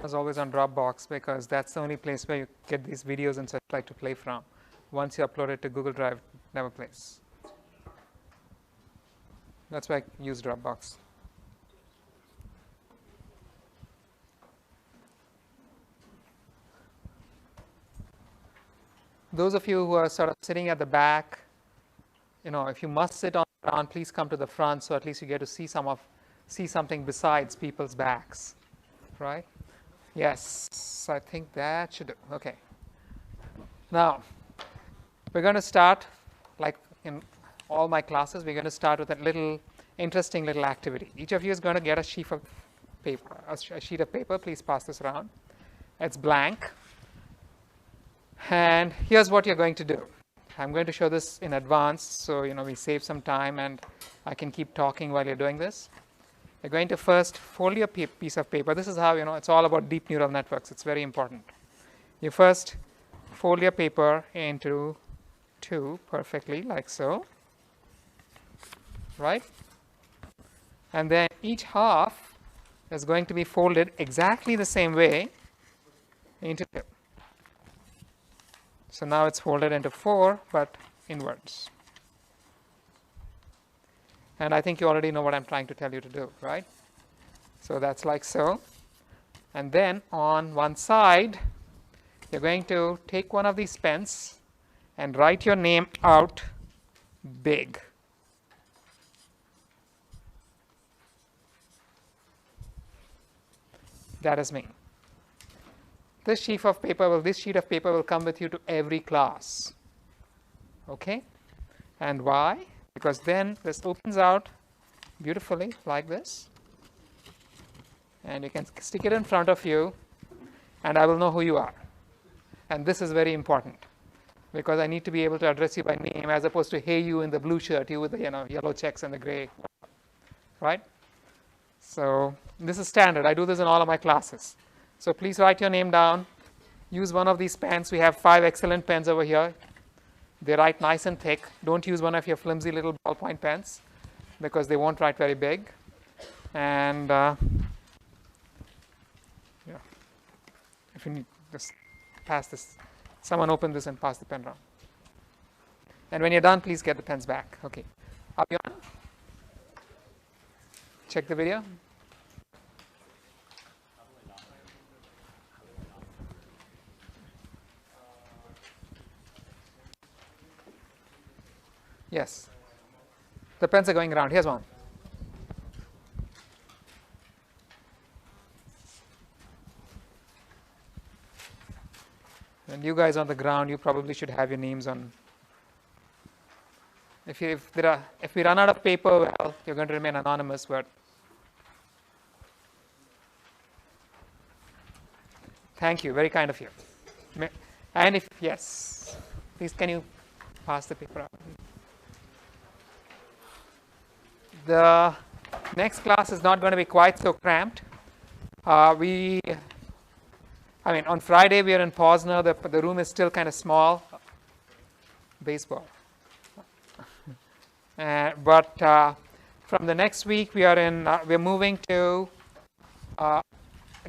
is always on Dropbox because that's the only place where you get these videos and such like to play from. Once you upload it to Google Drive, it never plays. That's why I use Dropbox. Those of you who are sort of sitting at the back, if you must sit on the ground, please come to the front so at least you get to see something besides people's backs, right? Yes, I think that should do. Okay. Now, we're going to start, like in all my classes, we're going to start with a interesting little activity. Each of you is going to get a sheet of paper. Please pass this around. It's blank. And here's what you're going to do. I'm going to show this in advance so we save some time and I can keep talking while you're doing this. You're going to first fold your piece of paper. This is how it's all about deep neural networks. It's very important. You first fold your paper into two perfectly, like so, right? And then each half is going to be folded exactly the same way into two. So now it's folded into four, but inwards. And I think you already know what I'm trying to tell you to do, right? So that's like so. And then on one side, you're going to take one of these pens and write your name out big. That is me. This sheet of paper will come with you to every class. Okay? And why? Because then this opens out beautifully like this. And you can stick it in front of you and I will know who you are. And this is very important because I need to be able to address you by name as opposed to hey you in the blue shirt, you with the yellow checks and the gray, right? So this is standard. I do this in all of my classes. So please write your name down. Use one of these pens. We have 5 excellent pens over here. They write nice and thick. Don't use one of your flimsy little ballpoint pens because they won't write very big. And if you need, just pass this. Someone open this and pass the pen around. And when you're done, please get the pens back. Okay. Are you on? Check the video. Yes. The pens are going around. Here's one. And you guys on the ground, you probably should have your names on. If we run out of paper, well, you're going to remain anonymous, but thank you, very kind of you. And if yes, please can you pass the paper out? The next class is not going to be quite so cramped. On Friday we are in Posner. The room is still kind of small. Baseball. But from the next week we're moving to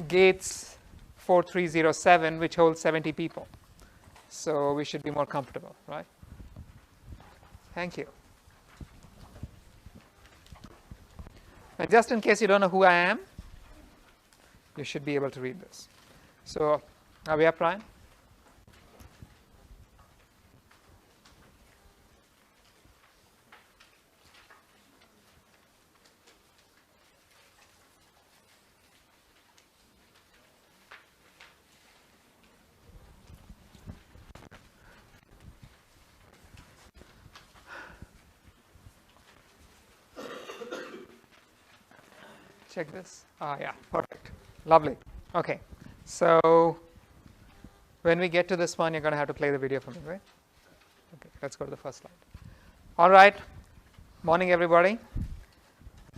Gates 4307, which holds 70 people. So we should be more comfortable, right? Thank you. And just in case you don't know who I am, you should be able to read this. So, are we up, Ryan? Check this. Yeah, perfect. Lovely. Okay. So when we get to this one, you're going to have to play the video for me, right? Okay, let's go to the first slide. All right. Morning, everybody.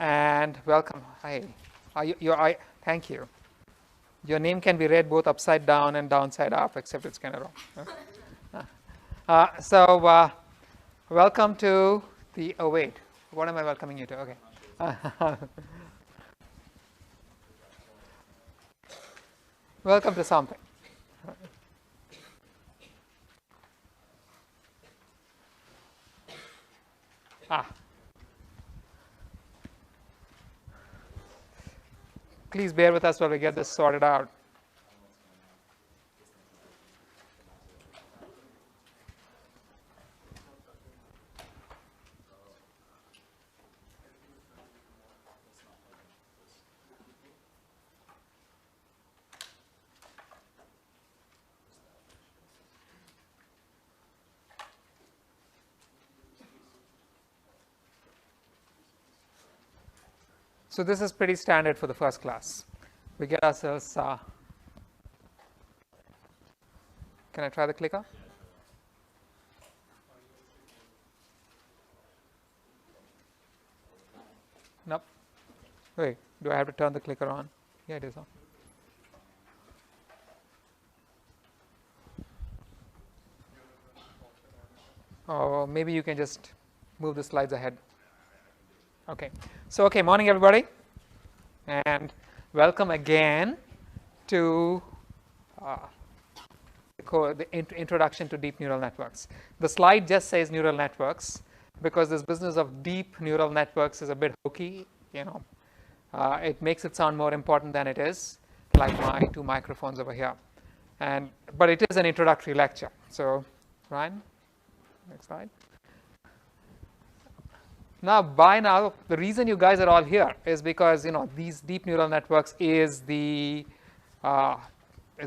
And welcome. Hi. Thank you. Your name can be read both upside down and downside up, except it's kind of wrong. Welcome to the, oh wait, what am I welcoming you to? Okay. welcome to something. Please bear with us while we get this sorted out. So this is pretty standard for the first class. We get ourselves, can I try the clicker? Nope. Wait, do I have to turn the clicker on? Yeah, it is on. Oh, maybe you can just move the slides ahead. Okay. So, okay, morning everybody, and welcome again to the introduction to deep neural networks. The slide just says neural networks because this business of deep neural networks is a bit hokey. It makes it sound more important than it is, like my two microphones over here. But it is an introductory lecture. So, Ryan, next slide. Now, by now, the reason you guys are all here is because these deep neural networks is the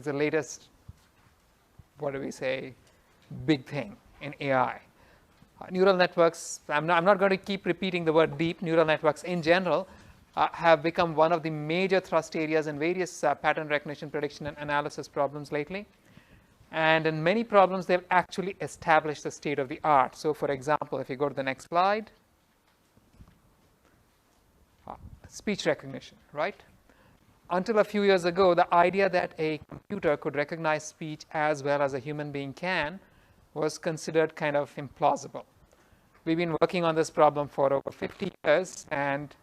latest, what do we say, big thing in AI. Neural networks. I'm not going to keep repeating the word deep. Neural networks in general have become one of the major thrust areas in various pattern recognition, prediction, and analysis problems lately. And in many problems, they've actually established the state of the art. So, for example, if you go to the next slide. Speech recognition, right? Until a few years ago, the idea that a computer could recognize speech as well as a human being can was considered kind of implausible. We've been working on this problem for over 50 years, and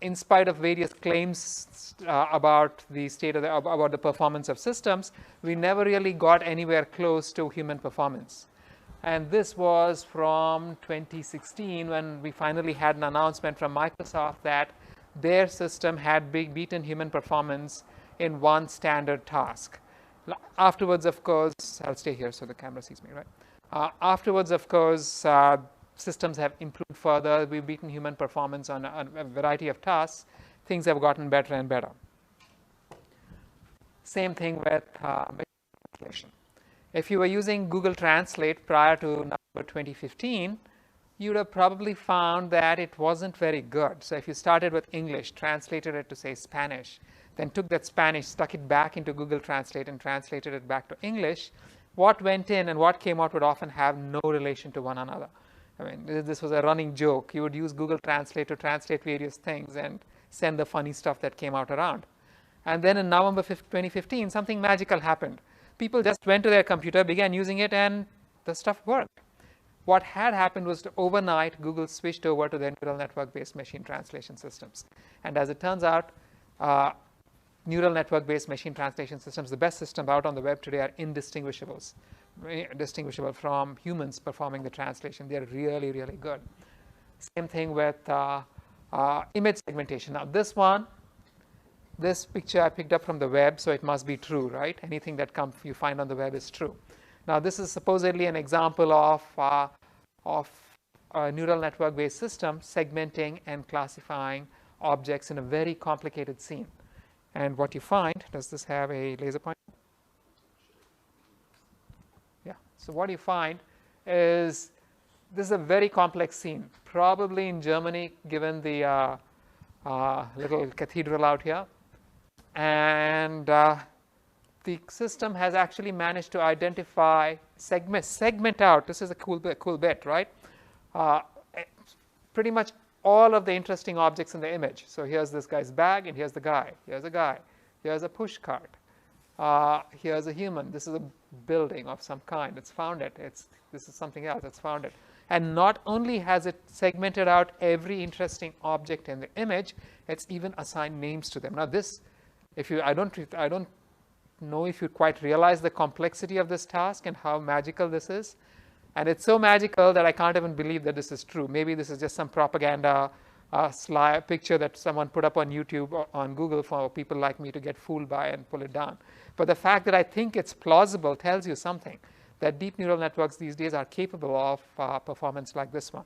in spite of various claims about the state of about the performance of systems, we never really got anywhere close to human performance. And this was from 2016 when we finally had an announcement from Microsoft that their system had beaten human performance in one standard task. Afterwards, of course, I'll stay here so the camera sees me, right? Afterwards, of course, systems have improved further. We've beaten human performance on a variety of tasks. Things have gotten better and better. Same thing with translation. If you were using Google Translate prior to November 2015, you would have probably found that it wasn't very good. So if you started with English, translated it to say Spanish, then took that Spanish, stuck it back into Google Translate and translated it back to English, what went in and what came out would often have no relation to one another. I mean, this was a running joke. You would use Google Translate to translate various things and send the funny stuff that came out around. And then in November 2015, something magical happened. People just went to their computer, began using it, and the stuff worked. What had happened was overnight, Google switched over to their neural network-based machine translation systems. And as it turns out, neural network-based machine translation systems, the best systems out on the web today, are indistinguishable from humans performing the translation. They're really, really good. Same thing with image segmentation. Now, this picture I picked up from the web, so it must be true, right? Anything that you find on the web is true. Now, this is supposedly an example of a neural network-based system segmenting and classifying objects in a very complicated scene. And what you find, does this have a laser pointer? Yeah. So what you find is this is a very complex scene, probably in Germany, given the little cathedral out here. And the system has actually managed to identify, segment out. This is a cool bit, right? Pretty much all of the interesting objects in the image. So here's this guy's bag, and here's the guy. Here's a guy. Here's a push cart. Here's a human. This is a building of some kind. It's found it. This is something else. It's found it. And not only has it segmented out every interesting object in the image, it's even assigned names to them. Now this, I don't know if you quite realize the complexity of this task and how magical this is. And it's so magical that I can't even believe that this is true. Maybe this is just some propaganda slide picture that someone put up on YouTube or on Google for people like me to get fooled by and pull it down. But the fact that I think it's plausible tells you something, that deep neural networks these days are capable of performance like this one.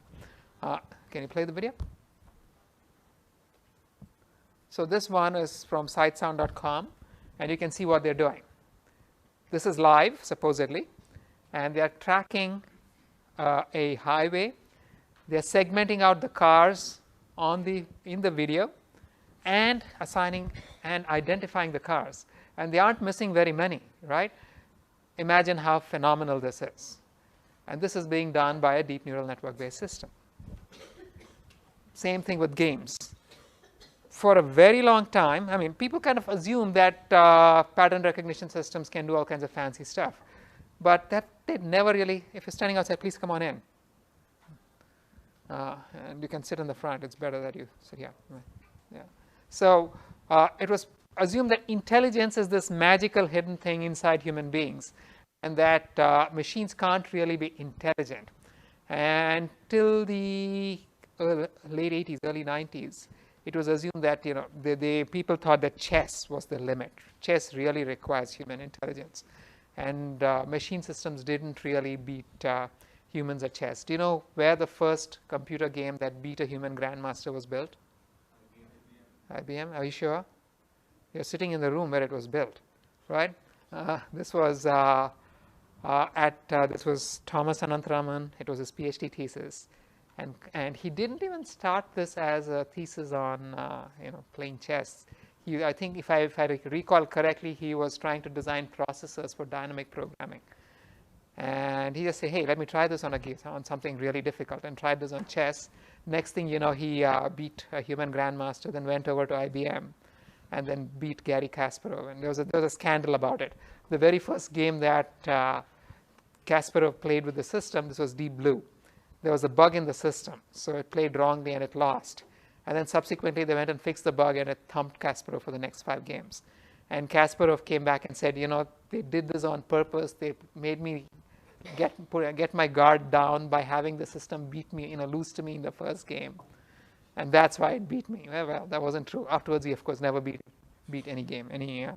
Can you play the video? So this one is from sitesound.com, and you can see what they're doing. This is live, supposedly, and they are tracking a highway. They're segmenting out the cars in the video and assigning and identifying the cars. And they aren't missing very many, right? Imagine how phenomenal this is. And this is being done by a deep neural network-based system. Same thing with games. For a very long time, I mean, people kind of assume that pattern recognition systems can do all kinds of fancy stuff. But that they never really, if you're standing outside, please come on in. And you can sit in the front. It's better that you sit here. Yeah. So it was assumed that intelligence is this magical hidden thing inside human beings, and that machines can't really be intelligent. And till the late 80s, early 90s, it was assumed that the people thought that chess was the limit. Chess really requires human intelligence, and machine systems didn't really beat humans at chess. Do you know where the first computer game that beat a human grandmaster was built? IBM. Are you sure? You're sitting in the room where it was built, right? This was this was Thomas Anantharaman. It was his PhD thesis, and he didn't even start this as a thesis on playing chess. I think if I recall correctly, he was trying to design processors for dynamic programming. And he just said, hey, let me try this on something really difficult, and tried this on chess. Next thing you know, he beat a human grandmaster, then went over to IBM, and then beat Garry Kasparov. And there was a scandal about it. The very first game that Kasparov played with the system, this was Deep Blue. There was a bug in the system, so it played wrongly and it lost. And then subsequently, they went and fixed the bug, and it thumped Kasparov for the next 5 games. And Kasparov came back and said, they did this on purpose. They made me get my guard down by having the system beat me, lose to me in the first game. And that's why it beat me. Well, that wasn't true. Afterwards, he, of course, never beat any game, any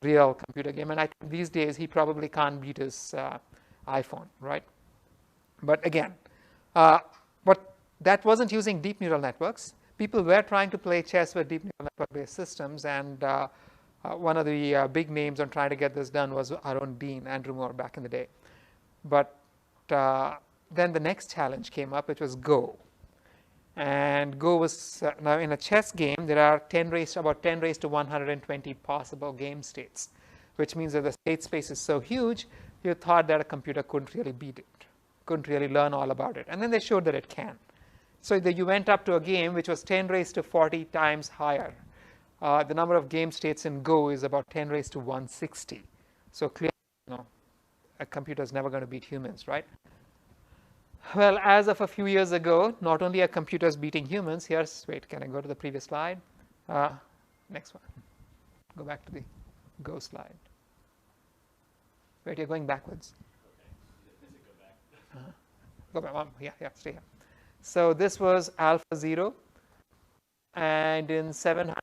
real computer game. And I think these days, he probably can't beat his iPhone, right? But again, but that wasn't using deep neural networks. People were trying to play chess with deep neural network-based systems, and one of the big names on trying to get this done was our own dean, Andrew Moore, back in the day. But then the next challenge came up, which was Go. And Go was, now in a chess game, there are about 10 raised to 120 possible game states, which means that the state space is so huge, you thought that a computer couldn't really beat it, couldn't really learn all about it. And then they showed that it can. So you went up to a game which was 10 raised to 40 times higher. The number of game states in Go is about 10 raised to 160. So clearly, a computer is never going to beat humans, right? Well, as of a few years ago, not only are computers beating humans, wait, can I go to the previous slide? Next one. Go back to the Go slide. Wait, you're going backwards. Okay. Go back. Yeah, stay here. So this was AlphaZero, and in 700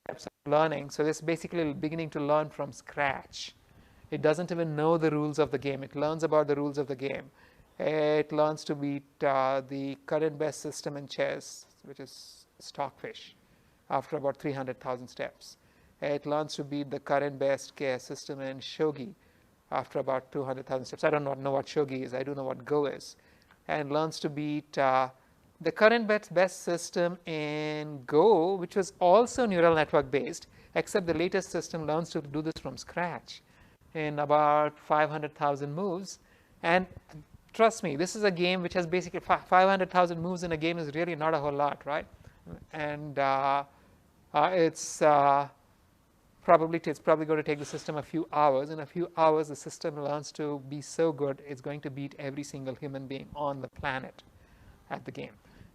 steps of learning. So this is basically beginning to learn from scratch. It doesn't even know the rules of the game. It learns about the rules of the game. It learns to beat the current best system in chess, which is Stockfish, after about 300,000 steps. It learns to beat the current best system in Shogi after about 200,000 steps. I don't know what Shogi is. I do know what Go is. And learns to beat the current best system in Go, which was also neural network based, except the latest system learns to do this from scratch in about 500,000 moves. And trust me, this is a game which has basically 500,000 moves in a game is really not a whole lot, right? And it's probably going to take the system a few hours. In a few hours, the system learns to be so good, it's going to beat every single human being on the planet at the game.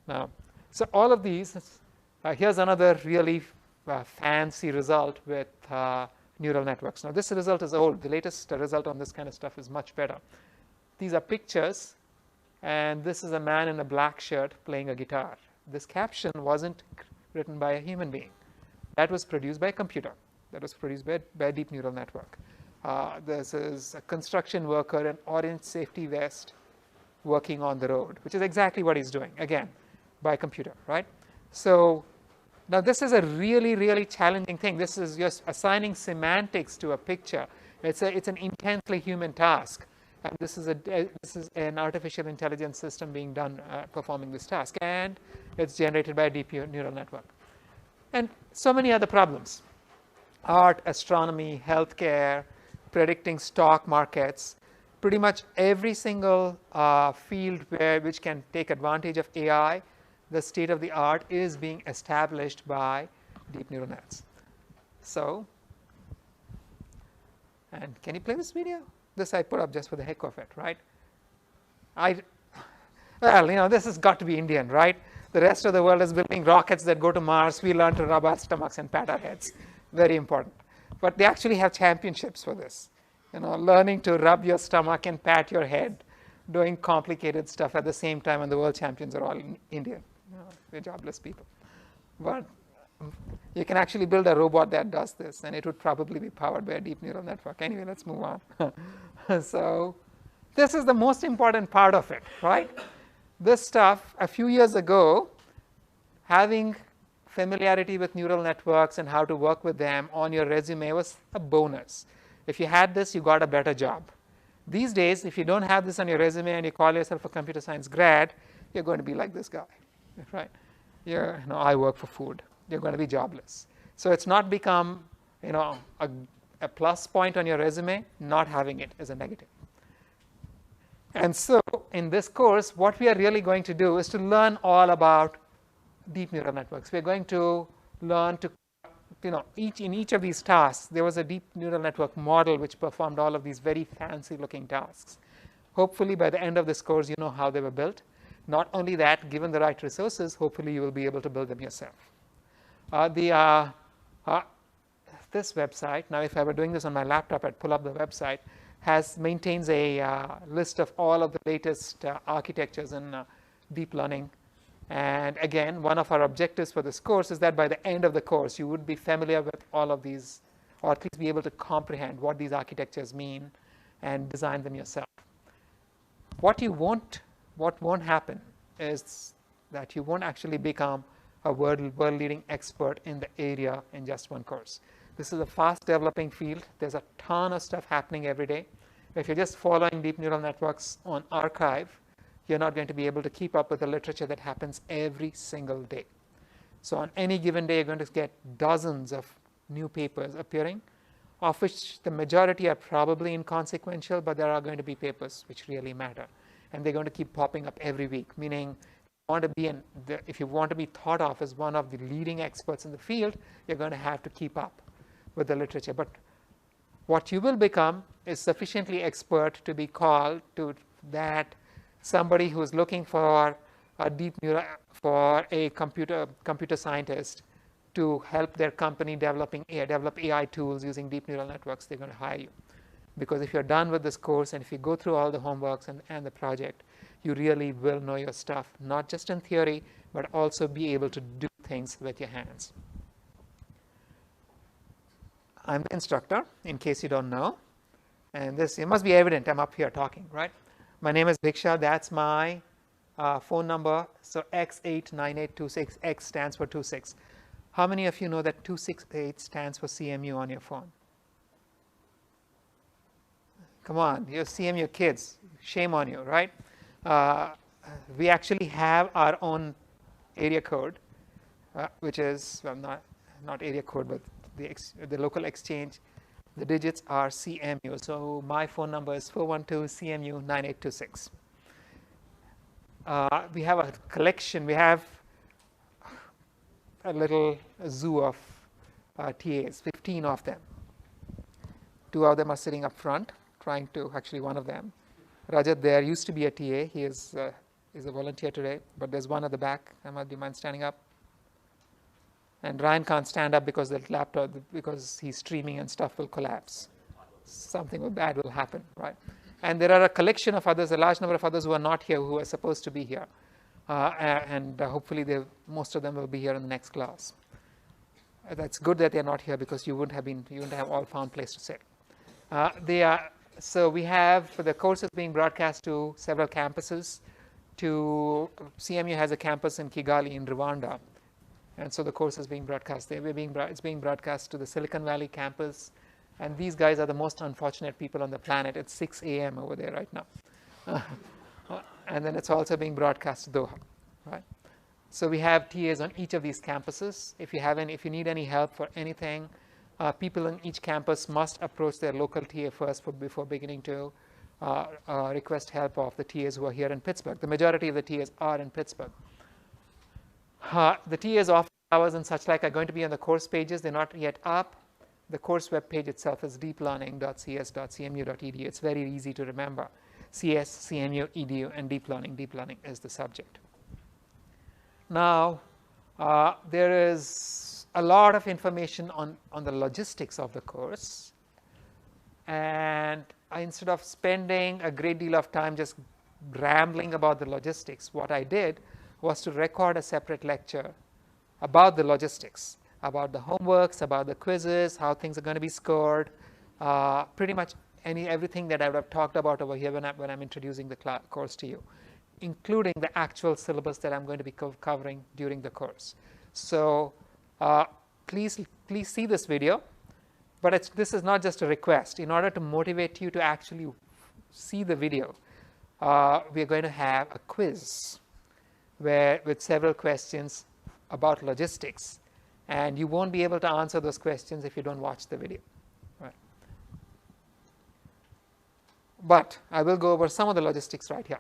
Now, so all of these, here's another really fancy result with neural networks. Now this result is old. The latest result on this kind of stuff is much better. These are pictures, and this is a man in a black shirt playing a guitar. This caption wasn't written by a human being. That was produced by a computer. That was produced by a deep neural network. This is a construction worker in orange safety vest working on the road, which is exactly what he's doing, again, by computer, right? So now this is a really, really challenging thing. This is just assigning semantics to a picture. It's an intensely human task. And this is an artificial intelligence system being done, performing this task. And it's generated by a deep neural network. And so many other problems. Art, astronomy, healthcare, predicting stock markets. Pretty much every single field which can take advantage of AI, the state of the art is being established by deep neural nets. So, and can you play this video? This I put up just for the heck of it, right? Well, this has got to be Indian, right? The rest of the world is building rockets that go to Mars. We learn to rub our stomachs and pat our heads. Very important. But they actually have championships for this. Learning to rub your stomach and pat your head, doing complicated stuff at the same time, and the world champions are all Indian. They're jobless people. But you can actually build a robot that does this, and it would probably be powered by a deep neural network. Anyway, let's move on. So this is the most important part of it, right? This stuff, a few years ago, having familiarity with neural networks and how to work with them on your resume was a bonus. If you had this, you got a better job. These days, if you don't have this on your resume and you call yourself a computer science grad, you're going to be like this guy, right? I work for food. You're going to be jobless. So it's not become, a plus point on your resume. Not having it is a negative. And so in this course, what we are really going to do is to learn all about deep neural networks. We're going to learn to, in each of these tasks, there was a deep neural network model which performed all of these very fancy looking tasks. Hopefully by the end of this course, you know how they were built. Not only that, given the right resources, hopefully you will be able to build them yourself. This website, now if I were doing this on my laptop, I'd pull up the website, maintains a list of all of the latest architectures in deep learning. And again, one of our objectives for this course is that by the end of the course, you would be familiar with all of these, or at least be able to comprehend what these architectures mean and design them yourself. What won't happen is that you won't actually become a world-leading expert in the area in just one course. This is a fast-developing field. There's a ton of stuff happening every day. If you're just following deep neural networks on arXiv, you're not going to be able to keep up with the literature that happens every single day. So on any given day, you're going to get dozens of new papers appearing, of which the majority are probably inconsequential, but there are going to be papers which really matter. And they're going to keep popping up every week, meaning if you want to be thought of as one of the leading experts in the field, you're going to have to keep up with the literature. But what you will become is sufficiently expert to be called to that somebody who is looking for a computer scientist to help their company develop AI tools using deep neural networks. They're going to hire you. Because if you're done with this course and if you go through all the homeworks and the project, you really will know your stuff, not just in theory, but also be able to do things with your hands. I'm the instructor, in case you don't know. And it must be evident I'm up here talking, right? My name is Bhiksha. That's my phone number. So X89826. X stands for 26. How many of you know that 268 stands for CMU on your phone? Come on, you're CMU kids. Shame on you, right? We actually have our own area code, which is, well, not area code, but the local exchange. The digits are CMU. So my phone number is 412-CMU-9826. We have a collection. We have a little zoo of TAs, 15 of them. 2 of them are sitting up front, one of them. Rajat there used to be a TA. He is a volunteer today, but there's one at the back. Do you mind standing up? And Ryan can't stand up because the laptop, because he's streaming and stuff will collapse. Something bad will happen, right? And there are a collection of others, a large number of others who are not here, who are supposed to be here. And hopefully most of them will be here in the next class. That's good that they're not here, because you wouldn't have all found place to sit. So we have the courses being broadcast to several campuses. CMU has a campus in Kigali in Rwanda, and so the course is being broadcast there. It's being broadcast to the Silicon Valley campus, and these guys are the most unfortunate people on the planet. It's 6 a.m. over there right now. And then it's also being broadcast to Doha, right? So we have TAs on each of these campuses. If you need any help for anything, people in each campus must approach their local TA first before beginning to request help of the TAs who are here in Pittsburgh. The majority of the TAs are in Pittsburgh. The TAs office hours and such like are going to be on the course pages. They're not yet up. The course web page itself is deeplearning.cs.cmu.edu. It's very easy to remember. CS, CMU, EDU, and deep learning. Deep learning is the subject. Now, there is a lot of information on the logistics of the course. And instead of spending a great deal of time just rambling about the logistics, what I did was to record a separate lecture about the logistics, about the homeworks, about the quizzes, how things are going to be scored, pretty much everything that I would have talked about over here when I'm introducing the course to you, including the actual syllabus that I'm going to be covering during the course. So please see this video. But this is not just a request. In order to motivate you to actually see the video, we are going to have a quiz with several questions about logistics. And you won't be able to answer those questions if you don't watch the video. Right. But I will go over some of the logistics right here.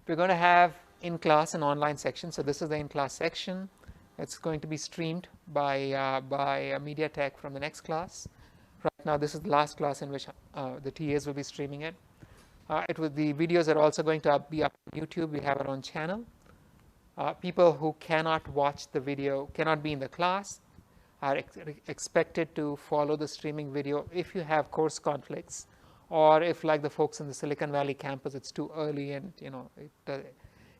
We're going to have in-class and online section. So this is the in-class section. It's going to be streamed by MediaTek from the next class. Right now, this is the last class in which the TAs will be streaming it. The videos are also going to be up on YouTube. We have our own channel. People who cannot watch the video, cannot be in the class, are expected to follow the streaming video if you have course conflicts, or if, like the folks in the Silicon Valley campus, it's too early and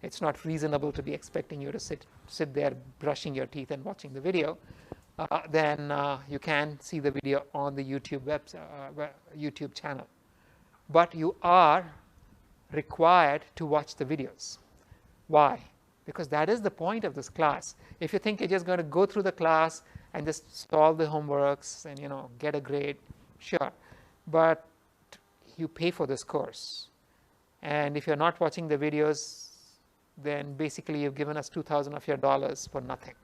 it's not reasonable to be expecting you to sit there brushing your teeth and watching the video. Then you can see the video on the YouTube channel. But you are required to watch the videos. Why? Because that is the point of this class. If you think you're just going to go through the class and just solve the homeworks and get a grade, sure. But you pay for this course. And if you're not watching the videos, then basically you've given us $2,000 of your dollars for nothing.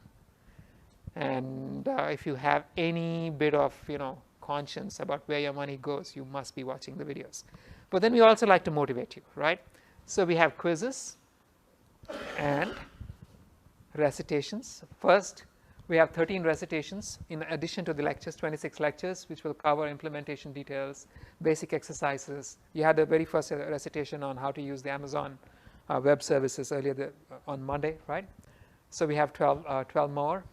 And if you have any bit of conscience about where your money goes, you must be watching the videos. But then we also like to motivate you, right? So we have quizzes and recitations. First, we have 13 recitations in addition to the lectures, 26 lectures, which will cover implementation details, basic exercises. You had the very first recitation on how to use the Amazon Web Services earlier on Monday, right? So we have 12 more.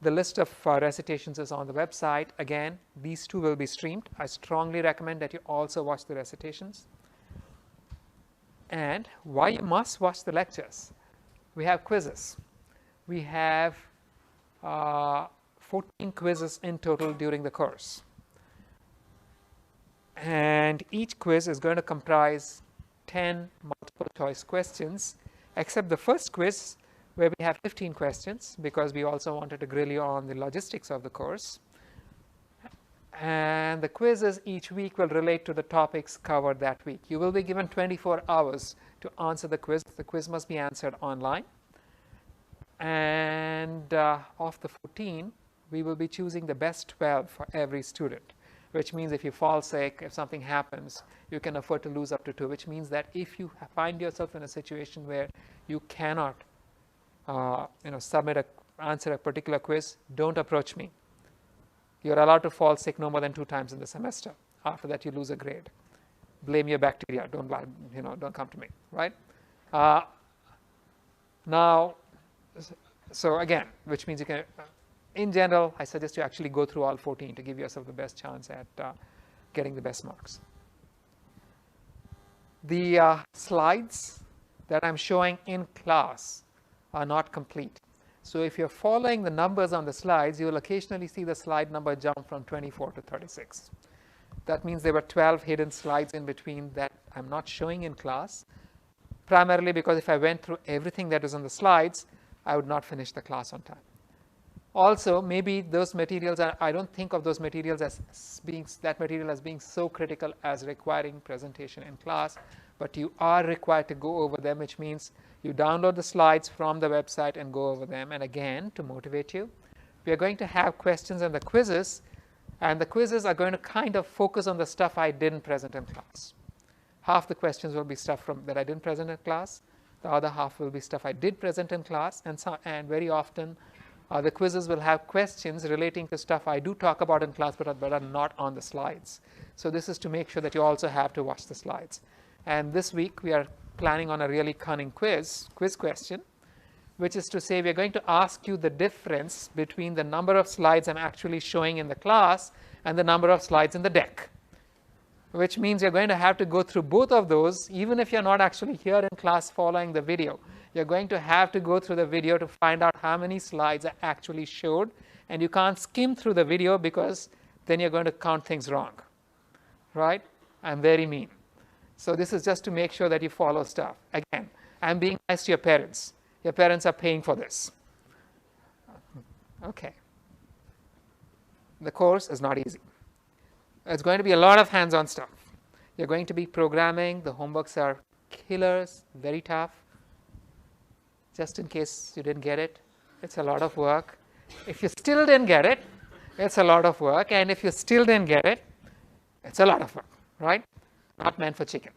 The list of recitations is on the website. Again, these two will be streamed. I strongly recommend that you also watch the recitations. And why you must watch the lectures? We have quizzes. We have 14 quizzes in total during the course. And each quiz is going to comprise 10 multiple choice questions, except the first quiz, where we have 15 questions, because we also wanted to grill you on the logistics of the course. And the quizzes each week will relate to the topics covered that week. You will be given 24 hours to answer the quiz. The quiz must be answered online. And of the 14, we will be choosing the best 12 for every student, which means if you fall sick, if something happens, you can afford to lose up to 2, which means that if you find yourself in a situation where you cannot answer a particular quiz, don't approach me. You're allowed to fall sick no more than 2 times in the semester. After that, you lose a grade. Blame your bacteria. Don't come to me, right? Now, so again, which means you can in general, I suggest you actually go through all 14 to give yourself the best chance at getting the best marks. The slides that I'm showing in class are not complete. So if you're following the numbers on the slides, you will occasionally see the slide number jump from 24 to 36. That means there were 12 hidden slides in between that I'm not showing in class, primarily because if I went through everything that is on the slides, I would not finish the class on time. Also, maybe those materials, I don't think of those materials as being, that material as being so critical as requiring presentation in class, but you are required to go over them, which means you download the slides from the website and go over them. And again, to motivate you, we are going to have questions and the quizzes, and the quizzes are going to kind of focus on the stuff I didn't present in class. Half the questions will be stuff that I didn't present in class. The other half will be stuff I did present in class, and very often the quizzes will have questions relating to stuff I do talk about in class but are not on the slides. So this is to make sure that you also have to watch the slides. And this week we are planning on a really cunning quiz question, which is to say we're going to ask you the difference between the number of slides I'm actually showing in the class and the number of slides in the deck, which means you're going to have to go through both of those even if you're not actually here in class following the video. You're going to have to go through the video to find out how many slides I actually showed, and you can't skim through the video because then you're going to count things wrong, right? I'm very mean. So this is just to make sure that you follow stuff. Again, I'm being nice to your parents. Your parents are paying for this. Okay. The course is not easy. It's going to be a lot of hands-on stuff. You're going to be programming. The homeworks are killers, very tough. Just in case you didn't get it, it's a lot of work. If you still didn't get it, it's a lot of work. And if you still didn't get it, it's a lot of work, right? Not meant for chicken.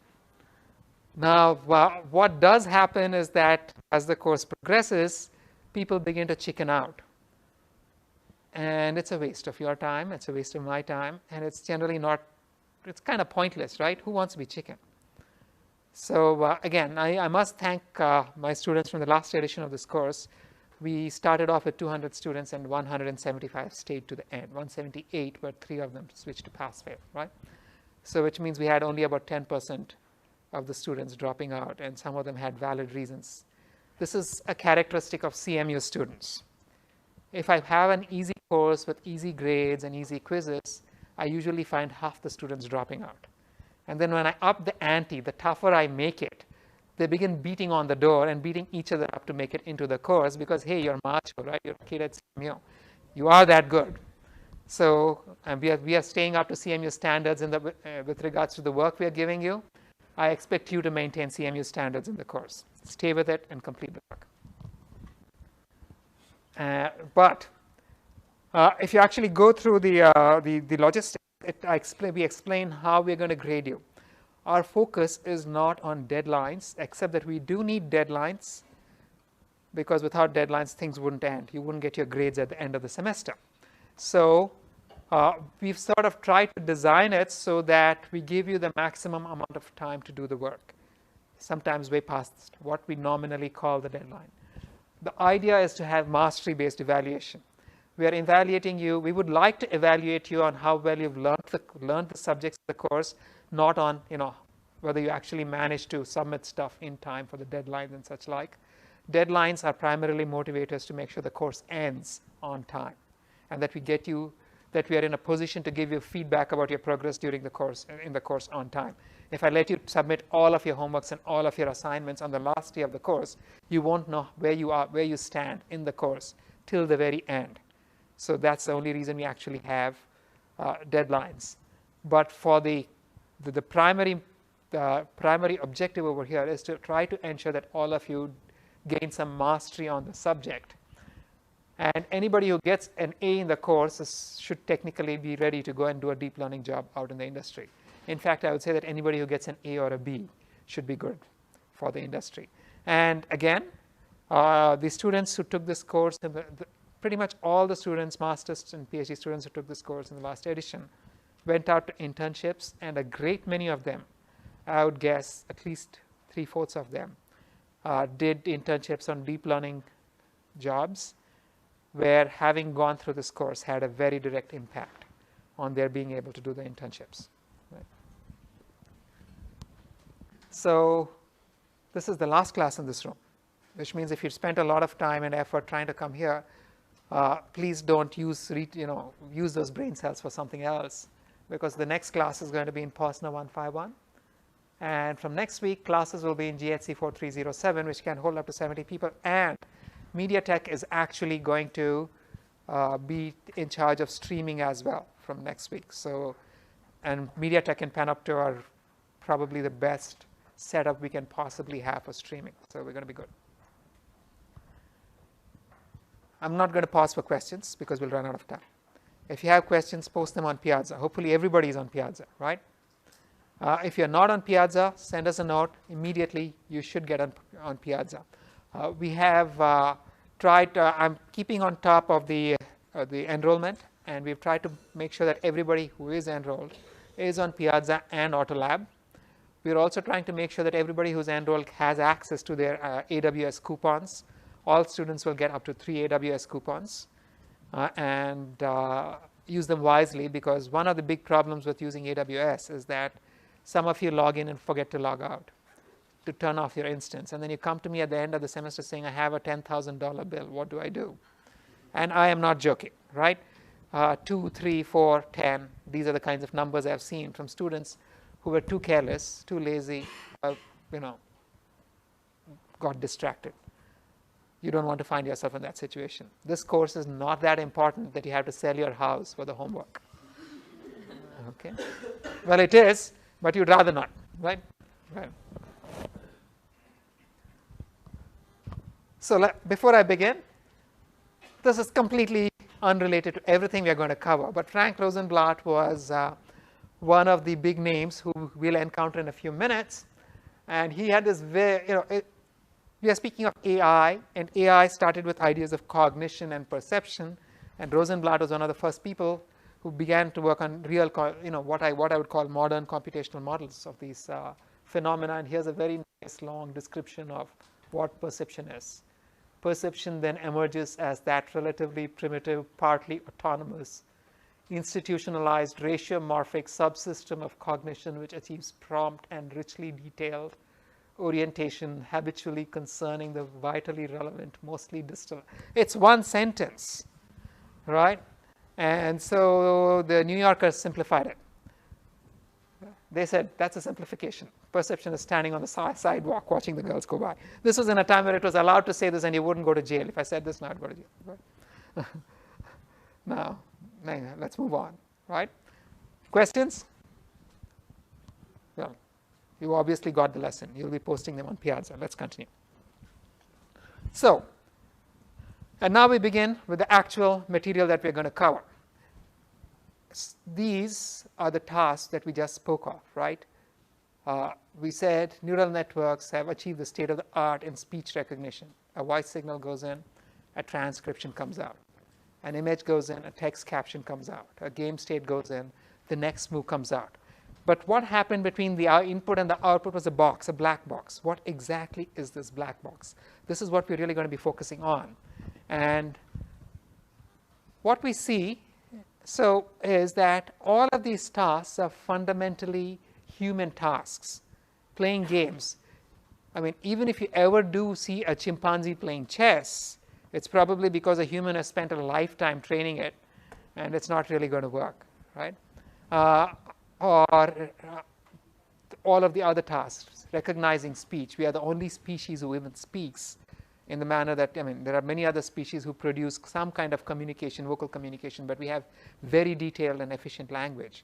Now, what does happen is that as the course progresses, people begin to chicken out. And it's a waste of your time, it's a waste of my time, and it's generally not, it's kind of pointless, right? Who wants to be chicken? So again, I must thank my students from the last edition of this course. We started off with 200 students and 175 stayed to the end. 178, but 3 of them switched to pass-fail, right? So which means we had only about 10% of the students dropping out, and some of them had valid reasons. This is a characteristic of CMU students. If I have an easy course with easy grades and easy quizzes, I usually find half the students dropping out. And then when I up the ante, the tougher I make it, they begin beating on the door and beating each other up to make it into the course because, hey, you're macho, right? You're a kid at CMU. You are that good. So we are staying up to CMU standards with regards to the work we are giving you. I expect you to maintain CMU standards in the course. Stay with it and complete the work. But if you actually go through the logistics, we explain how we're going to grade you. Our focus is not on deadlines, except that we do need deadlines, because without deadlines, things wouldn't end. You wouldn't get your grades at the end of the semester. So we've sort of tried to design it so that we give you the maximum amount of time to do the work, sometimes way past what we nominally call the deadline. The idea is to have mastery-based evaluation. We are evaluating you. We would like to evaluate you on how well you've learned the subjects of the course, not on whether you actually managed to submit stuff in time for the deadlines and such like. Deadlines are primarily motivators to make sure the course ends on time, and that we are in a position to give you feedback about your progress during the course, in the course on time. If I let you submit all of your homeworks and all of your assignments on the last day of the course, you won't know where you are, where you stand in the course till the very end. So that's the only reason we actually have deadlines. But for the primary objective over here is to try to ensure that all of you gain some mastery on the subject. And anybody who gets an A in the course should technically be ready to go and do a deep learning job out in the industry. In fact, I would say that anybody who gets an A or a B should be good for the industry. And again, the students who took this course, pretty much all the students, masters and PhD students who took this course in the last edition, went out to internships, and a great many of them, I would guess at least 3/4 of them, did internships on deep learning jobs. where having gone through this course had a very direct impact on their being able to do the internships. Right? So this is the last class in this room, which means if you spent a lot of time and effort trying to come here, please don't use those brain cells for something else, because the next class is going to be in POSNA 151. And from next week, classes will be in GHC 4307, which can hold up to 70 people. And MediaTek is actually going to be in charge of streaming as well from next week. So, and MediaTek and Panopto are probably the best setup we can possibly have for streaming. So we're going to be good. I'm not going to pause for questions because we'll run out of time. If you have questions, post them on Piazza. Hopefully everybody is on Piazza, right? If you're not on Piazza, send us a note. Immediately, you should get on Piazza. We have tried, I'm keeping on top of the enrollment, and we've tried to make sure that everybody who is enrolled is on Piazza and Autolab. We're also trying to make sure that everybody who's enrolled has access to their AWS coupons. All students will get up to 3 AWS coupons and use them wisely, because one of the big problems with using AWS is that some of you log in and forget to log out to turn off your instance. And then you come to me at the end of the semester saying, I have a $10,000 bill. What do I do? And I am not joking, right? 2, 3, 4, 10. These are the kinds of numbers I've seen from students who were too careless, too lazy, got distracted. You don't want to find yourself in that situation. This course is not that important that you have to sell your house for the homework. Okay? Well, it is, but you'd rather not, right? Right. So before I begin, this is completely unrelated to everything we are going to cover, but Frank Rosenblatt was one of the big names who we'll encounter in a few minutes, and he had this we are speaking of AI, and AI started with ideas of cognition and perception, and Rosenblatt was one of the first people who began to work on real, what I would call modern computational models of these phenomena. And here's a very nice long description of what perception is. Perception then emerges as that relatively primitive, partly autonomous, institutionalized, ratiomorphic subsystem of cognition which achieves prompt and richly detailed orientation, habitually concerning the vitally relevant, mostly distal. It's one sentence, right? And so the New Yorkers simplified it. They said, that's a simplification. Perception is standing on the sidewalk watching the girls go by. This was in a time where it was allowed to say this and you wouldn't go to jail. If I said this, now I'd go to jail. Right? Now, let's move on, right? Questions? Well, you obviously got the lesson. You'll be posting them on Piazza. Let's continue. So, and now we begin with the actual material that we're going to cover. These are the tasks that we just spoke of, right? We said neural networks have achieved the state of the art in speech recognition. A voice signal goes in, a transcription comes out. An image goes in, a text caption comes out. A game state goes in, the next move comes out. But what happened between the input and the output was a box, a black box. What exactly is this black box? This is what we're really going to be focusing on. And what we see is that all of these tasks are fundamentally human tasks. Playing games. I mean, even if you ever do see a chimpanzee playing chess, it's probably because a human has spent a lifetime training it, and it's not really going to work, right? Or all of the other tasks, recognizing speech. We are the only species who even speaks in the manner that, there are many other species who produce some kind of communication, vocal communication, but we have very detailed and efficient language.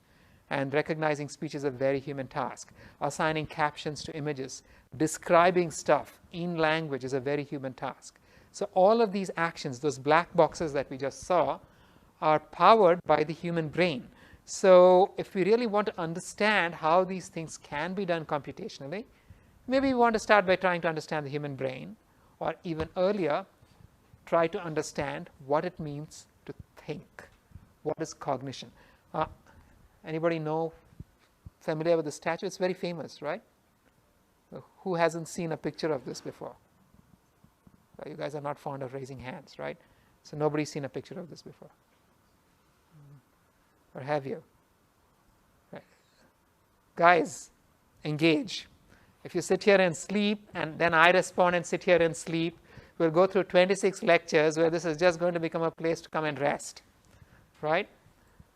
And recognizing speech is a very human task. Assigning captions to images, describing stuff in language is a very human task. So all of these actions, those black boxes that we just saw, are powered by the human brain. So if we really want to understand how these things can be done computationally, maybe we want to start by trying to understand the human brain, or even earlier, try to understand what it means to think. What is cognition? Anybody familiar with the statue? It's very famous, right? Who hasn't seen a picture of this before? You guys are not fond of raising hands, right? So nobody's seen a picture of this before. Or have you? Right. Guys, engage. If you sit here and sleep, and then I respond and sit here and sleep, we'll go through 26 lectures where this is just going to become a place to come and rest, right?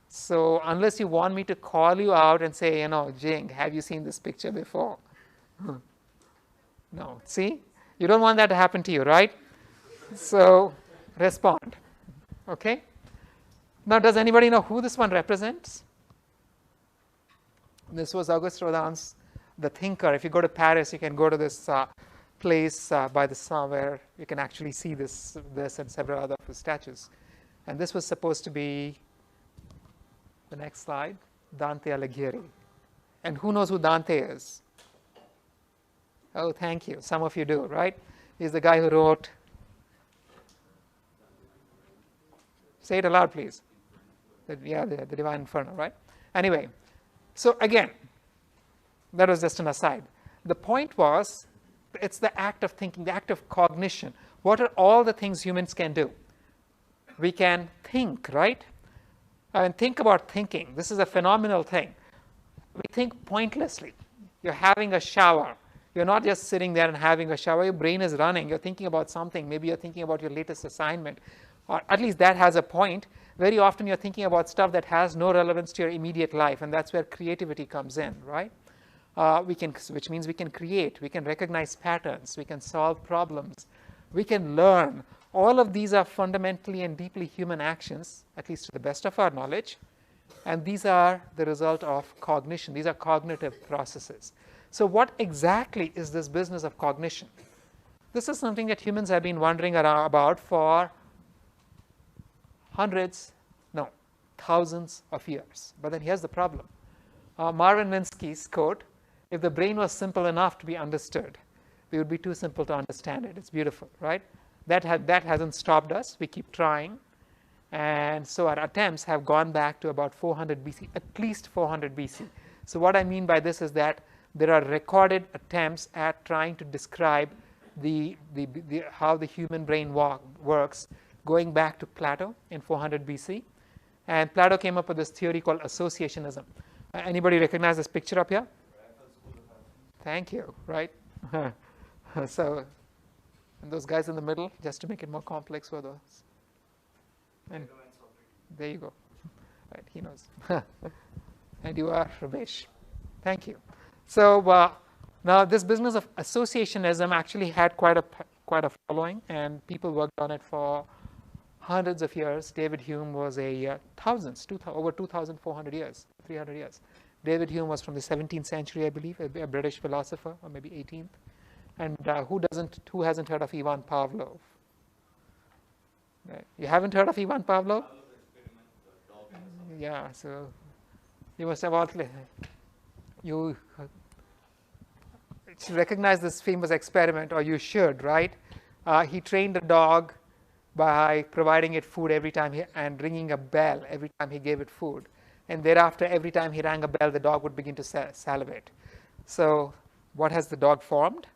So unless you want me to call you out and say, you know, Jing, have you seen this picture before? No, see? You don't want that to happen to you, right? So respond, okay? Now, does anybody know who this one represents? This was Auguste Rodin's The Thinker. If you go to Paris, you can go to this place by the Seine where you can actually see this and several other of his statues. And this was supposed to be, the next slide, Dante Alighieri. And who knows who Dante is? Oh, thank you. Some of you do, right? He's the guy who wrote, say it aloud, please. The Divine Inferno, right? Anyway, so again, that was just an aside. The point was, it's the act of thinking, the act of cognition. What are all the things humans can do? We can think, right? And think about thinking. This is a phenomenal thing. We think pointlessly. You're having a shower. You're not just sitting there and having a shower. Your brain is running. You're thinking about something. Maybe you're thinking about your latest assignment. Or at least that has a point. Very often you're thinking about stuff that has no relevance to your immediate life, and that's where creativity comes in, right? Which means we can create, we can recognize patterns, we can solve problems, we can learn. All of these are fundamentally and deeply human actions, at least to the best of our knowledge, and these are the result of cognition. These are cognitive processes. So what exactly is this business of cognition? This is something that humans have been wondering about for thousands of years. But then here's the problem. Marvin Minsky's quote, if the brain was simple enough to be understood, we would be too simple to understand it. It's beautiful, right? That hasn't stopped us. We keep trying. And so our attempts have gone back to about 400 BC, at least 400 BC. So what I mean by this is that there are recorded attempts at trying to describe how the human brain works, going back to Plato in 400 BC. And Plato came up with this theory called associationism. Anybody recognize this picture up here? Thank you, right? So, and those guys in the middle, just to make it more complex for those. And there you go. Right, he knows. And you are Ramesh. Thank you. So now this business of associationism actually had quite a following, and people worked on it for hundreds of years. David Hume was over 2,400 years, 300 years. David Hume was from the 17th century, I believe, a British philosopher, or maybe 18th. And who hasn't heard of Ivan Pavlov? Right. You haven't heard of Ivan Pavlov? Yeah, so you must have all, you should recognize this famous experiment, or you should, right? He trained a dog by providing it food every time and ringing a bell every time he gave it food. And thereafter, every time he rang a bell, the dog would begin to salivate. So what has the dog formed?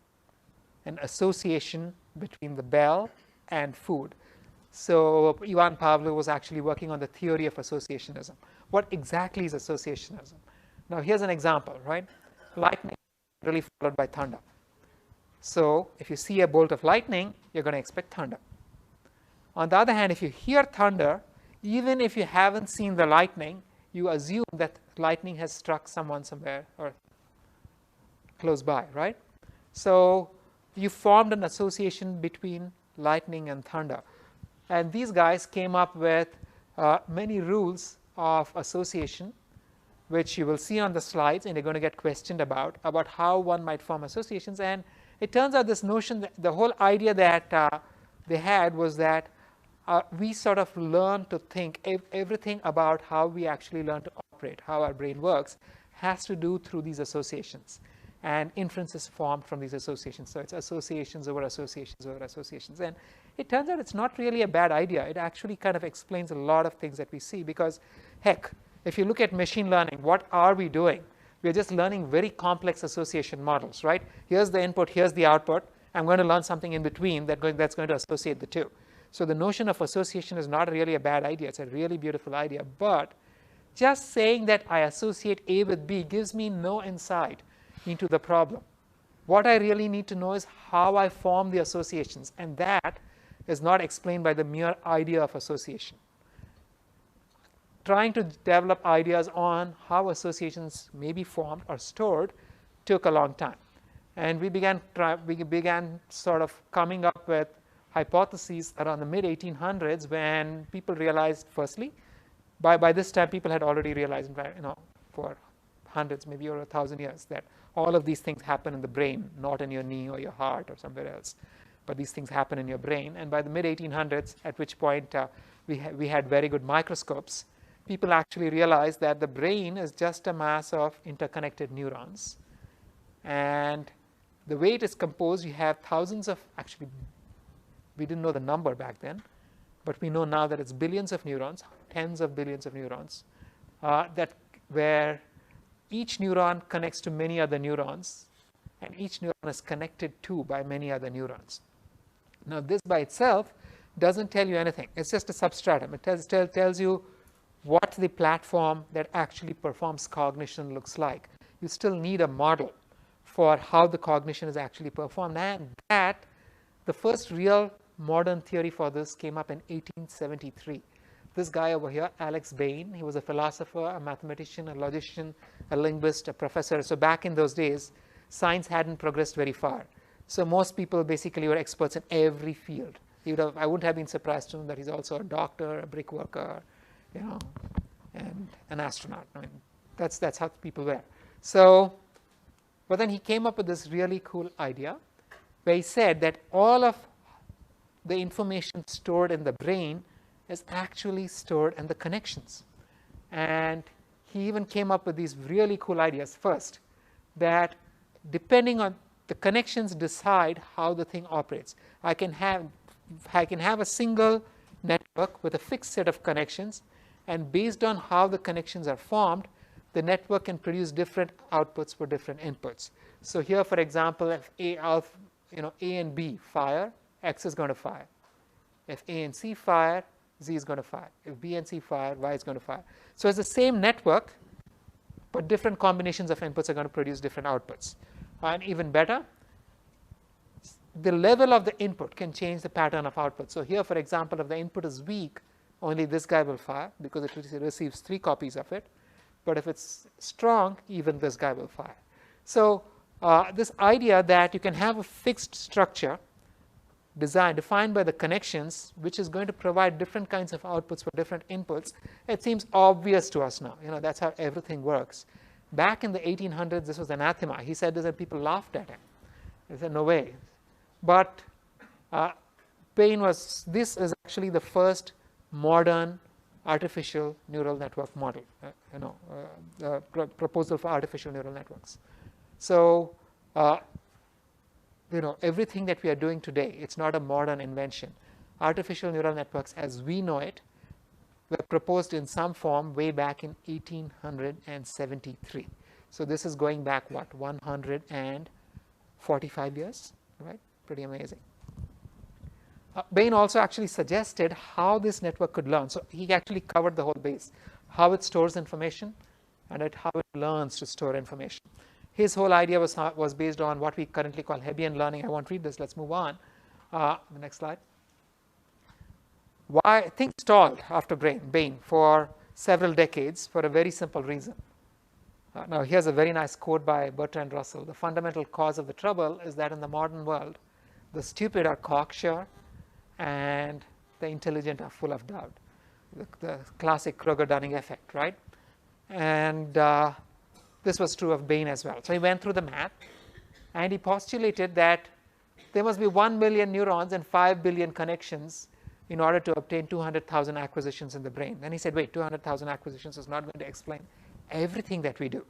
An association between the bell and food. So Ivan Pavlov was actually working on the theory of associationism. What exactly is associationism? Now here's an example, right? Lightning is really followed by thunder. So if you see a bolt of lightning, you're going to expect thunder. On the other hand, if you hear thunder, even if you haven't seen the lightning, you assume that lightning has struck someone somewhere or close by, right? So you formed an association between lightning and thunder. And these guys came up with many rules of association, which you will see on the slides, and you're going to get questioned about how one might form associations. And it turns out this notion, the whole idea that they had was that we sort of learn to think everything about how we actually learn to operate, how our brain works, has to do through these associations. And inferences formed from these associations. So it's associations over associations over associations. And it turns out it's not really a bad idea. It actually kind of explains a lot of things that we see. Because, heck, if you look at machine learning, what are we doing? We're just learning very complex association models, right? Here's the input, here's the output. I'm going to learn something in between that's going to associate the two. So the notion of association is not really a bad idea. It's a really beautiful idea. But just saying that I associate A with B gives me no insight into the problem. What I really need to know is how I form the associations, and that is not explained by the mere idea of association. Trying to develop ideas on how associations may be formed or stored took a long time. And we began sort of coming up with hypotheses around the mid-1800s, when people realized, firstly, by this time people had already realized, for hundreds, maybe over 1,000 years, that all of these things happen in the brain, not in your knee or your heart or somewhere else, but these things happen in your brain. And by the mid-1800s, at which point we had very good microscopes, people actually realized that the brain is just a mass of interconnected neurons. And the way it is composed, you have thousands of, actually, we didn't know the number back then, but we know now that it's billions of neurons, tens of billions of neurons, where each neuron connects to many other neurons, and each neuron is connected to by many other neurons. Now, this by itself doesn't tell you anything. It's just a substratum. It tells you what the platform that actually performs cognition looks like. You still need a model for how the cognition is actually performed, and that the first real modern theory for this came up in 1873. This guy over here, Alex Bain, he was a philosopher, a mathematician, a logician, a linguist, a professor. So back in those days, science hadn't progressed very far. So most people basically were experts in every field. I wouldn't have been surprised to know that he's also a doctor, a brick worker, and an astronaut. I mean, that's how people were. So, but then he came up with this really cool idea, where he said that all of the information stored in the brain is actually stored in the connections. And he even came up with these really cool ideas. First, that depending on the connections decide how the thing operates. I can have a single network with a fixed set of connections, and based on how the connections are formed, the network can produce different outputs for different inputs. So here, for example, if A and B fire, X is going to fire. If A and C fire, Z is going to fire. If B and C fire, Y is going to fire. So it's the same network, but different combinations of inputs are going to produce different outputs. And even better, the level of the input can change the pattern of output. So here, for example, if the input is weak, only this guy will fire because it receives 3 copies of it. But if it's strong, even this guy will fire. So this idea that you can have a fixed structure defined by the connections, which is going to provide different kinds of outputs for different inputs, it seems obvious to us now. That's how everything works. Back in the 1800s, this was anathema. He said this and people laughed at him. They said, no way. But this is actually the first modern artificial neural network model, proposal for artificial neural networks. So, everything that we are doing today, it's not a modern invention. Artificial neural networks, as we know it, were proposed in some form way back in 1873. So this is going back, 145 years, right? Pretty amazing. Bain also actually suggested how this network could learn. So he actually covered the whole base, how it stores information and how it learns to store information. His whole idea was based on what we currently call Hebbian learning. I won't read this. Let's move on. The next slide. Why things stalled after Bain for several decades for a very simple reason. Now, here's a very nice quote by Bertrand Russell. The fundamental cause of the trouble is that in the modern world, the stupid are cocksure and the intelligent are full of doubt. The classic Kroger-Dunning effect, right? And this was true of Bain as well. So he went through the math and he postulated that there must be 1 million neurons and 5 billion connections in order to obtain 200,000 acquisitions in the brain. Then he said, wait, 200,000 acquisitions is not going to explain everything that we do.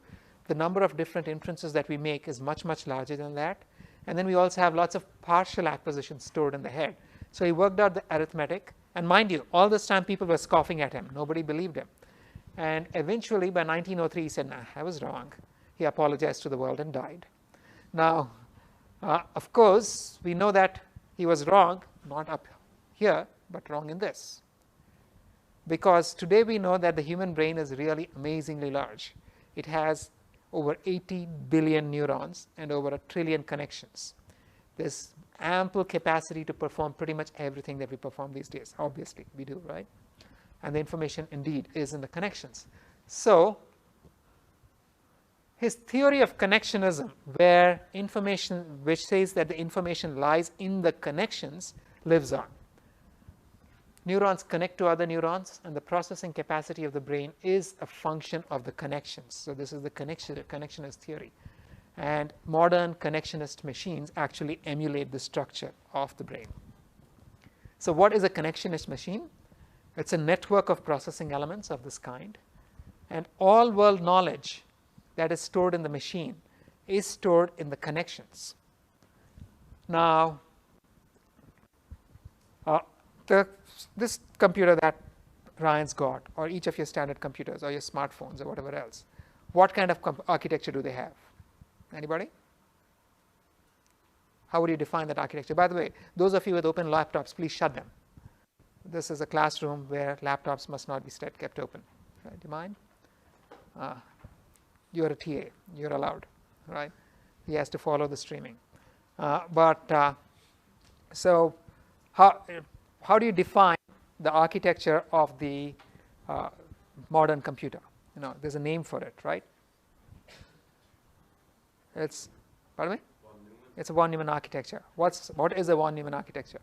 The number of different inferences that we make is much, much larger than that. And then we also have lots of partial acquisitions stored in the head. So he worked out the arithmetic. And mind you, all this time people were scoffing at him. Nobody believed him. And eventually, by 1903, he said, nah, I was wrong. He apologized to the world and died. Now, of course, we know that he was wrong, not up here, but wrong in this. Because today we know that the human brain is really amazingly large. It has over 80 billion neurons and over 1 trillion connections. There's ample capacity to perform pretty much everything that we perform these days. Obviously, we do, right? And the information indeed is in the connections. So his theory of connectionism, where information, which says that the information lies in the connections, lives on. Neurons connect to other neurons, and the processing capacity of the brain is a function of the connections. So this is the connectionist theory. And modern connectionist machines actually emulate the structure of the brain. So what is a connectionist machine? It's a network of processing elements of this kind, and all world knowledge that is stored in the machine is stored in the connections. Now, this computer that Ryan's got, or each of your standard computers, or your smartphones, or whatever else, what kind of architecture do they have? Anybody? How would you define that architecture? By the way, those of you with open laptops, please shut them. This is a classroom where laptops must not be kept open. Right? Do you mind? You're a TA. You're allowed, right? He has to follow the streaming. So how do you define the architecture of the modern computer? You know, there's a name for it, right? It's, pardon me? It's a von Neumann architecture. What is a von Neumann architecture?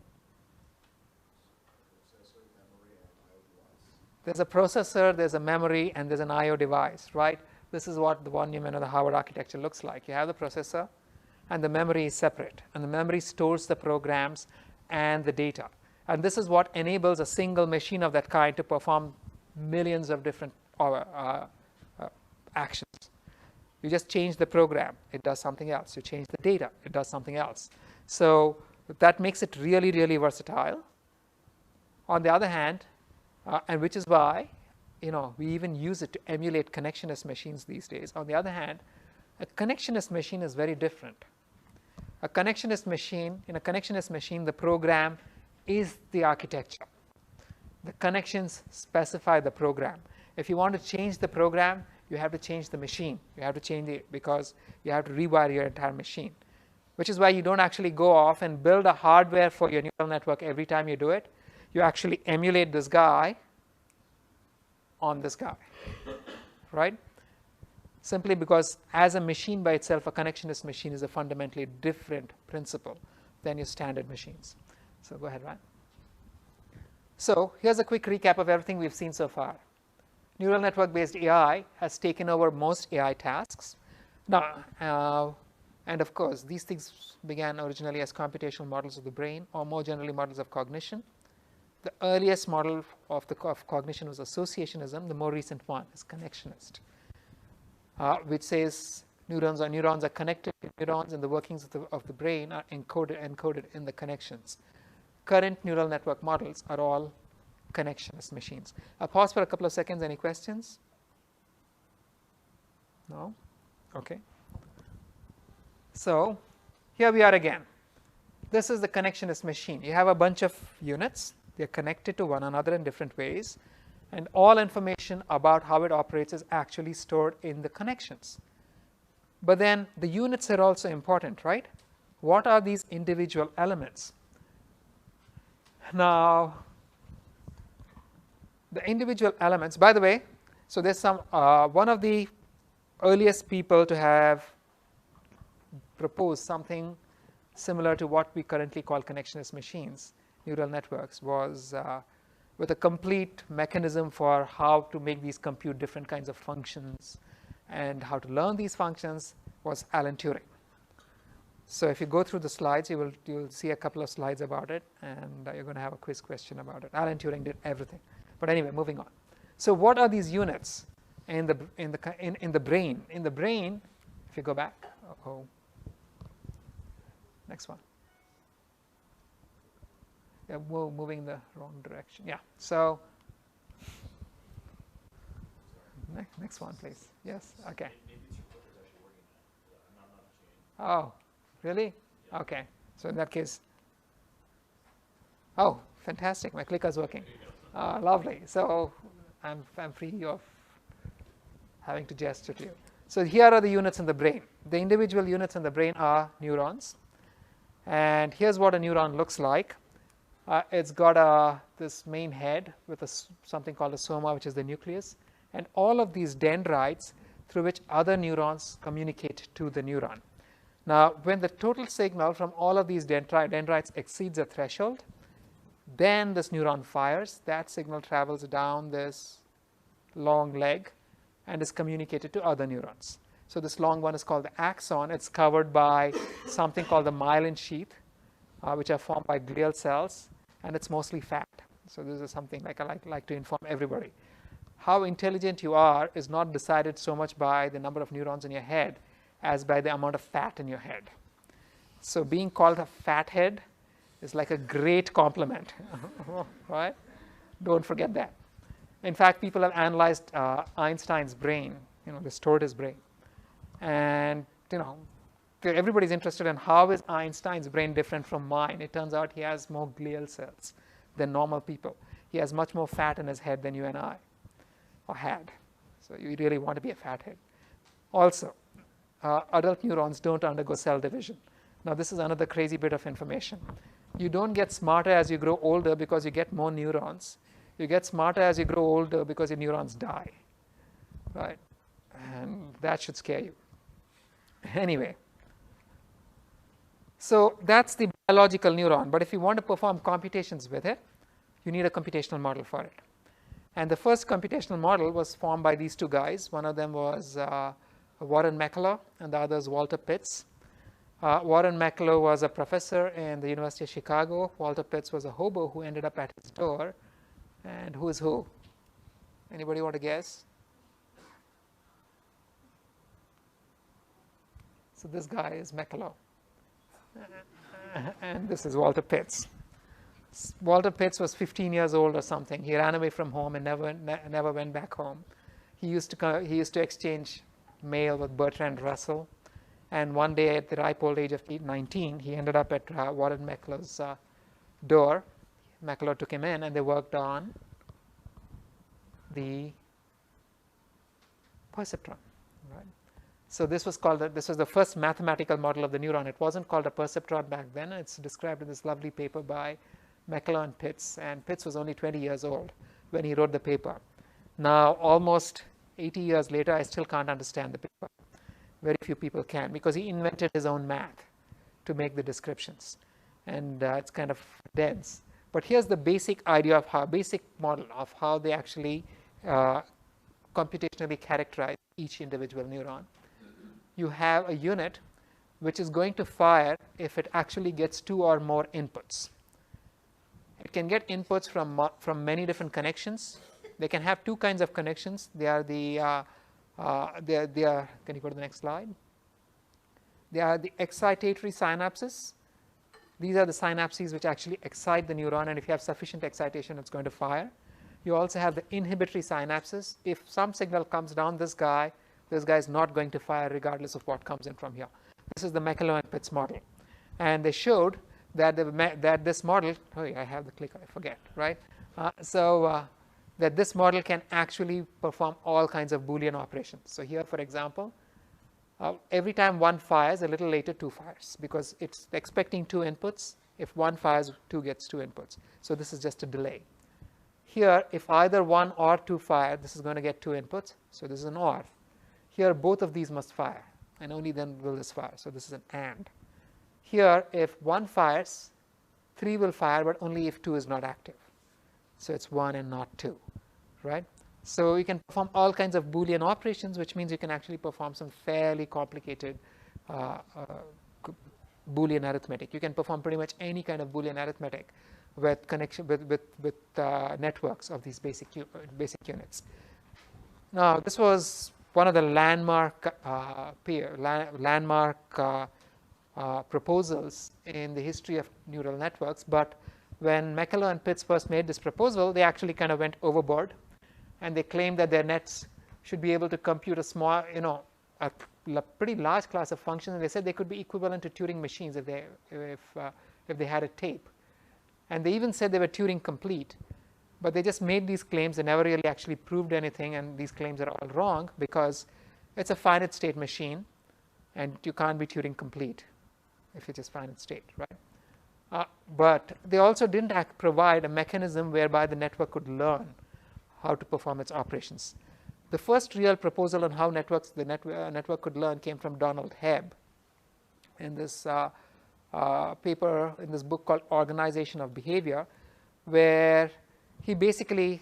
There's a processor, there's a memory, and there's an I/O device, right? This is what the von Neumann or the Harvard architecture looks like. You have the processor, and the memory is separate, and the memory stores the programs and the data. And this is what enables a single machine of that kind to perform millions of different actions. You just change the program, it does something else. You change the data, it does something else. So that makes it really, really versatile. On the other hand, and which is why, you know, we even use it to emulate connectionist machines these days. On the other hand, a connectionist machine is very different. In a connectionist machine, the program is the architecture. The connections specify the program. If you want to change the program, you have to change the machine. You have to change it because you have to rewire your entire machine. Which is why you don't actually go off and build a hardware for your neural network every time you do it. You actually emulate this guy on this guy, right? Simply because as a machine by itself, a connectionist machine is a fundamentally different principle than your standard machines. So go ahead, Ryan. So here's a quick recap of everything we've seen so far. Neural network-based AI has taken over most AI tasks. Now, and of course, these things began originally as computational models of the brain, or more generally models of cognition. The earliest model of cognition was associationism. The more recent one is connectionist, which says neurons are connected to neurons, and the workings of the brain are encoded in the connections. Current neural network models are all connectionist machines. I'll pause for a couple of seconds. Any questions? No? Okay. So here we are again. This is the connectionist machine. You have a bunch of units. They're connected to one another in different ways, and all information about how it operates is actually stored in the connections. But then the units are also important, right? What are these individual elements? Now, the individual elements, by the way, so there's some, one of the earliest people to have proposed something similar to what we currently call connectionist machines, neural networks, was with a complete mechanism for how to make these compute different kinds of functions and how to learn these functions, was Alan Turing. So if you go through the slides, you'll see a couple of slides about it, and you're going to have a quiz question about it. Alan Turing did everything. But anyway, moving on. So what are these units in the brain? In the brain, if you go back, next one. Yeah, we're moving in the wrong direction. Yeah. So next one, please. Yes. Okay. Oh, really? Okay. So in that case, oh, fantastic. My clicker is working. Lovely. So I'm free of having to gesture to you. So here are the units in the brain. The individual units in the brain are neurons. And here's what a neuron looks like. It's got this main head with something called a soma, which is the nucleus, and all of these dendrites through which other neurons communicate to the neuron. Now, when the total signal from all of these dendrites exceeds a threshold, then this neuron fires. That signal travels down this long leg and is communicated to other neurons. So this long one is called the axon. It's covered by something called the myelin sheath, which are formed by glial cells, and it's mostly fat. So this is something like I like to inform everybody. How intelligent you are is not decided so much by the number of neurons in your head as by the amount of fat in your head. So being called a fat head is like a great compliment, right? Don't forget that. In fact, people have analyzed Einstein's brain, they stored his brain. And, everybody's interested in how is Einstein's brain different from mine. It turns out he has more glial cells than normal people. He has much more fat in his head than you and I, or had. So you really want to be a fat head. Also, adult neurons don't undergo cell division. Now, this is another crazy bit of information. You don't get smarter as you grow older because you get more neurons. You get smarter as you grow older because your neurons die, right? And that should scare you. Anyway, so that's the biological neuron. But if you want to perform computations with it, you need a computational model for it. And the first computational model was formed by these two guys. One of them was Warren McCulloch, and the other is Walter Pitts. Warren McCulloch was a professor in the University of Chicago. Walter Pitts was a hobo who ended up at his door. And who is who? Anybody want to guess? So this guy is McCulloch. And this is Walter Pitts. Walter Pitts was 15 years old or something. He ran away from home and never went back home. He used to exchange mail with Bertrand Russell. And one day at the ripe old age of 19, he ended up at Warren McCulloch's door. McCulloch took him in, and they worked on the perceptron. Right? So this was the first mathematical model of the neuron. It wasn't called a perceptron back then. It's described in this lovely paper by McCulloch and Pitts. And Pitts was only 20 years old when he wrote the paper. Now, almost 80 years later, I still can't understand the paper. Very few people can, because he invented his own math to make the descriptions. And it's kind of dense. But here's the basic idea of basic model of how they actually computationally characterize each individual neuron. You have a unit which is going to fire if it actually gets 2 or more inputs. It can get inputs from many different connections. They can have 2 kinds of connections. They are can you go to the next slide? They are the excitatory synapses. These are the synapses which actually excite the neuron, and if you have sufficient excitation, it's going to fire. You also have the inhibitory synapses. If some signal comes down this guy is not going to fire regardless of what comes in from here. This is the McCulloch and Pitts model. And they showed that this model, I have the clicker, I forget, right? That this model can actually perform all kinds of Boolean operations. So here, for example, every time 1 fires, a little later 2 fires, because it's expecting 2 inputs. If 1 fires, 2 gets 2 inputs. So this is just a delay. Here, if either 1 or 2 fire, this is going to get 2 inputs. So this is an OR. Here, both of these must fire, and only then will this fire. So this is an AND. Here, if 1 fires, 3 will fire, but only if 2 is not active. So it's 1 and not 2, right? So you can perform all kinds of Boolean operations, which means you can actually perform some fairly complicated Boolean arithmetic. You can perform pretty much any kind of Boolean arithmetic with connection with networks of these basic units. Now, this was one of the landmark proposals in the history of neural networks. But when McCulloch and Pitts first made this proposal, they actually kind of went overboard, and they claimed that their nets should be able to compute a small, a pretty large class of functions. And they said they could be equivalent to Turing machines if they had a tape. And they even said they were Turing complete, but they just made these claims. They never really actually proved anything, and these claims are all wrong because it's a finite state machine, and you can't be Turing complete if it's just finite state, right? But they also didn't provide a mechanism whereby the network could learn how to perform its operations. The first real proposal on how the network could learn came from Donald Hebb in this paper, in this book called Organization of Behavior, where he basically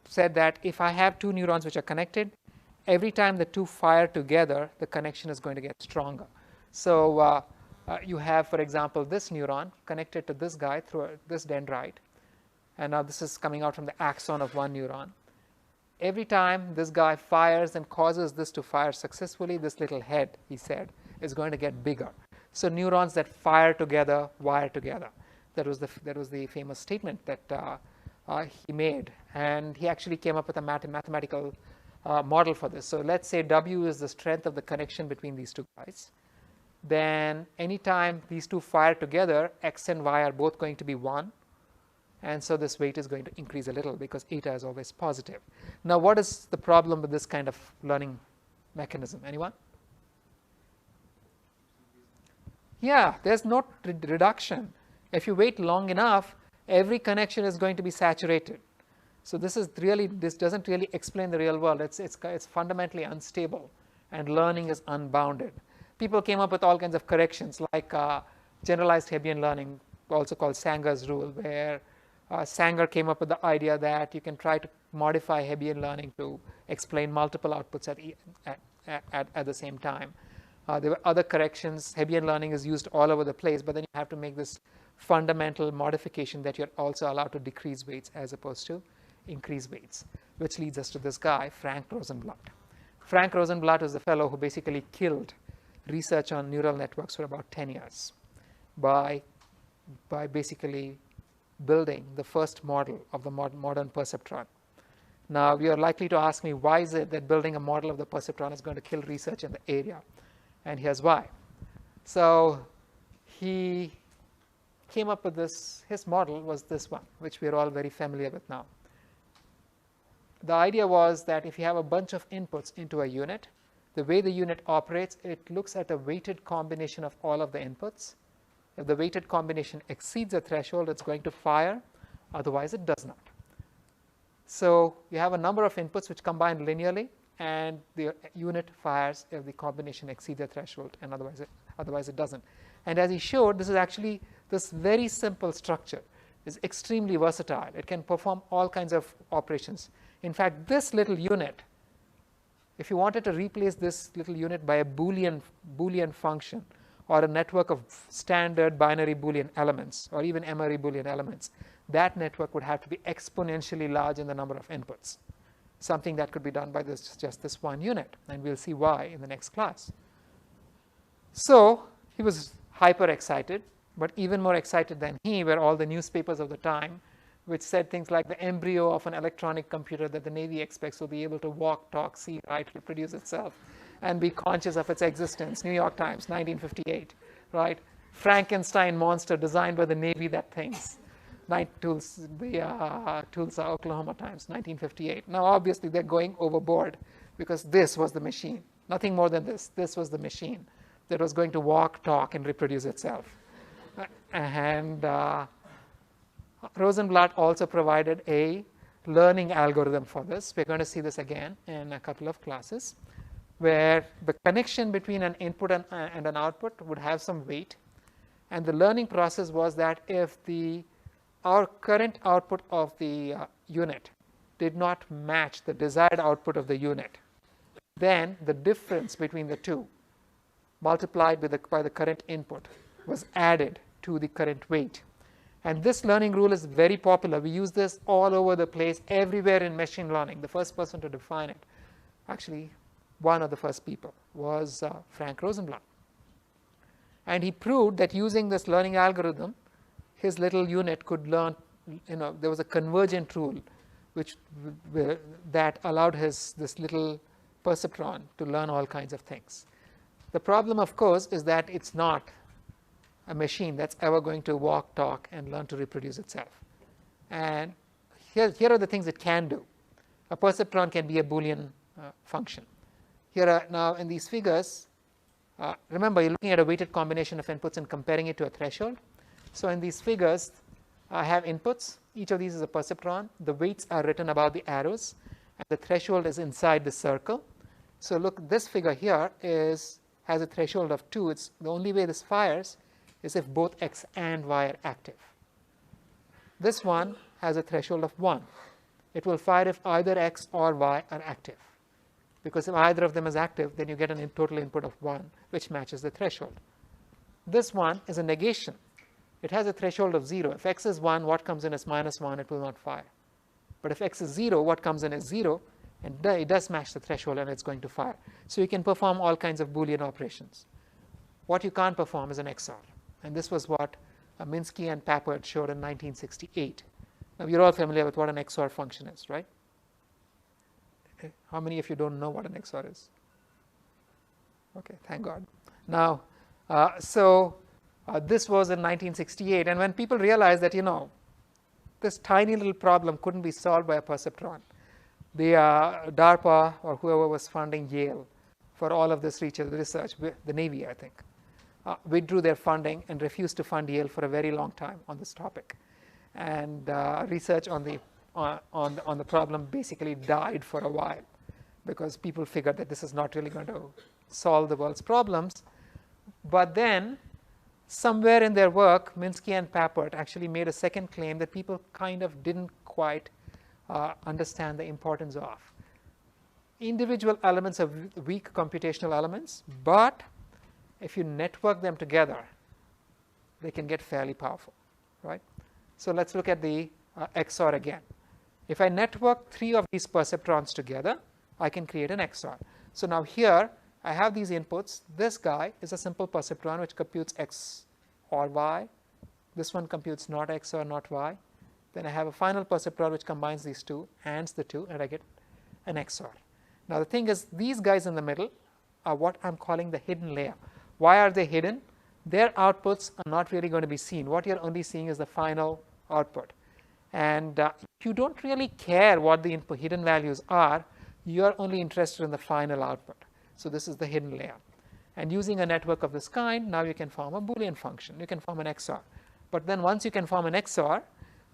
said that if I have two neurons which are connected, every time the two fire together, the connection is going to get stronger. So you have, for example, this neuron connected to this guy through this dendrite, and now this is coming out from the axon of one neuron. Every time this guy fires and causes this to fire successfully, this little head, he said, is going to get bigger. So neurons that fire together wire together. That was the famous statement that he made, and he actually came up with a mathematical model for this. So let's say W is the strength of the connection between these two guys. Then anytime these two fire together, X and Y are both going to be 1. And so this weight is going to increase a little because eta is always positive. Now, what is the problem with this kind of learning mechanism? Anyone? Yeah, there's no reduction. If you wait long enough, every connection is going to be saturated. So this doesn't really explain the real world. It's fundamentally unstable, and learning is unbounded. People came up with all kinds of corrections, like generalized Hebbian learning, also called Sanger's rule, where Sanger came up with the idea that you can try to modify Hebbian learning to explain multiple outputs at the same time. There were other corrections. Hebbian learning is used all over the place, but then you have to make this fundamental modification that you're also allowed to decrease weights as opposed to increase weights, which leads us to this guy, Frank Rosenblatt. Frank Rosenblatt is the fellow who basically killed research on neural networks for about 10 years by basically building the first model of the modern perceptron. Now, you are likely to ask me, why is it that building a model of the perceptron is going to kill research in the area? And here's why. So he came up with this. His model was this one, which we are all very familiar with now. The idea was that if you have a bunch of inputs into a unit, the way the unit operates, it looks at a weighted combination of all of the inputs. If the weighted combination exceeds a threshold, it's going to fire. Otherwise, it does not. So you have a number of inputs which combine linearly, and the unit fires if the combination exceeds a threshold, and otherwise it doesn't. And as he showed, this very simple structure is extremely versatile. It can perform all kinds of operations. In fact, this little unit, if you wanted to replace this little unit by a Boolean function, or a network of standard binary Boolean elements, or even Emery Boolean elements, that network would have to be exponentially large in the number of inputs, something that could be done by just this one unit, and we'll see why in the next class. So he was hyper excited, but even more excited than he were all the newspapers of the time, which said things like the embryo of an electronic computer that the Navy expects will be able to walk, talk, see, write, reproduce itself, and be conscious of its existence. New York Times, 1958, right? Frankenstein monster designed by the Navy that thinks. Tulsa, Oklahoma Times, 1958. Now, obviously, they're going overboard because this was the machine. Nothing more than this. This was the machine that was going to walk, talk, and reproduce itself. And Rosenblatt also provided a learning algorithm for this. We're going to see this again in a couple of classes, where the connection between an input and an output would have some weight. And the learning process was that if our current output of the unit did not match the desired output of the unit, then the difference between the two multiplied by the current input was added to the current weight. And this learning rule is very popular. We use this all over the place, everywhere in machine learning. The first person to define it, actually one of the first people, was Frank Rosenblatt. And he proved that using this learning algorithm, his little unit could learn, there was a convergent rule that allowed this little perceptron to learn all kinds of things. The problem, of course, is that it's not a machine that's ever going to walk, talk, and learn to reproduce itself. And here are the things it can do. A perceptron can be a Boolean function. Here are now in these figures, remember you're looking at a weighted combination of inputs and comparing it to a threshold. So in these figures, I have inputs. Each of these is a perceptron. The weights are written above the arrows, and the threshold is inside the circle. So look, this figure here has a threshold of 2. It's the only way this fires is if both x and y are active. This one has a threshold of 1. It will fire if either x or y are active, because if either of them is active, then you get a total input of 1, which matches the threshold. This one is a negation. It has a threshold of 0. If x is 1, what comes in is -1, it will not fire. But if x is 0, what comes in is 0, and it does match the threshold, and it's going to fire. So you can perform all kinds of Boolean operations. What you can't perform is an XOR, and this was what Minsky and Papert showed in 1968. Now you're all familiar with what an XOR function is, right? How many of you don't know what an XOR is? Okay, thank God. Now, this was in 1968, and when people realized that, this tiny little problem couldn't be solved by a perceptron, the DARPA or whoever was funding Yale for all of this research, the Navy, I think, withdrew their funding and refused to fund Yale for a very long time on this topic. And research on the problem basically died for a while, because people figured that this is not really going to solve the world's problems. But then, somewhere in their work, Minsky and Papert actually made a second claim that people kind of didn't quite understand the importance of. Individual elements are weak computational elements, but if you network them together, they can get fairly powerful, right? So let's look at the XOR again. If I network 3 of these perceptrons together, I can create an XOR. So now here, I have these inputs. This guy is a simple perceptron which computes x or y. This one computes not x or not y. Then I have a final perceptron which combines these two, ANDs the two, and I get an XOR. Now the thing is, these guys in the middle are what I'm calling the hidden layer. Why are they hidden? Their outputs are not really going to be seen. What you're only seeing is the final output. And you don't really care what the input hidden values are. You're only interested in the final output. So this is the hidden layer. And using a network of this kind, now you can form a Boolean function. You can form an XOR. But then once you can form an XOR,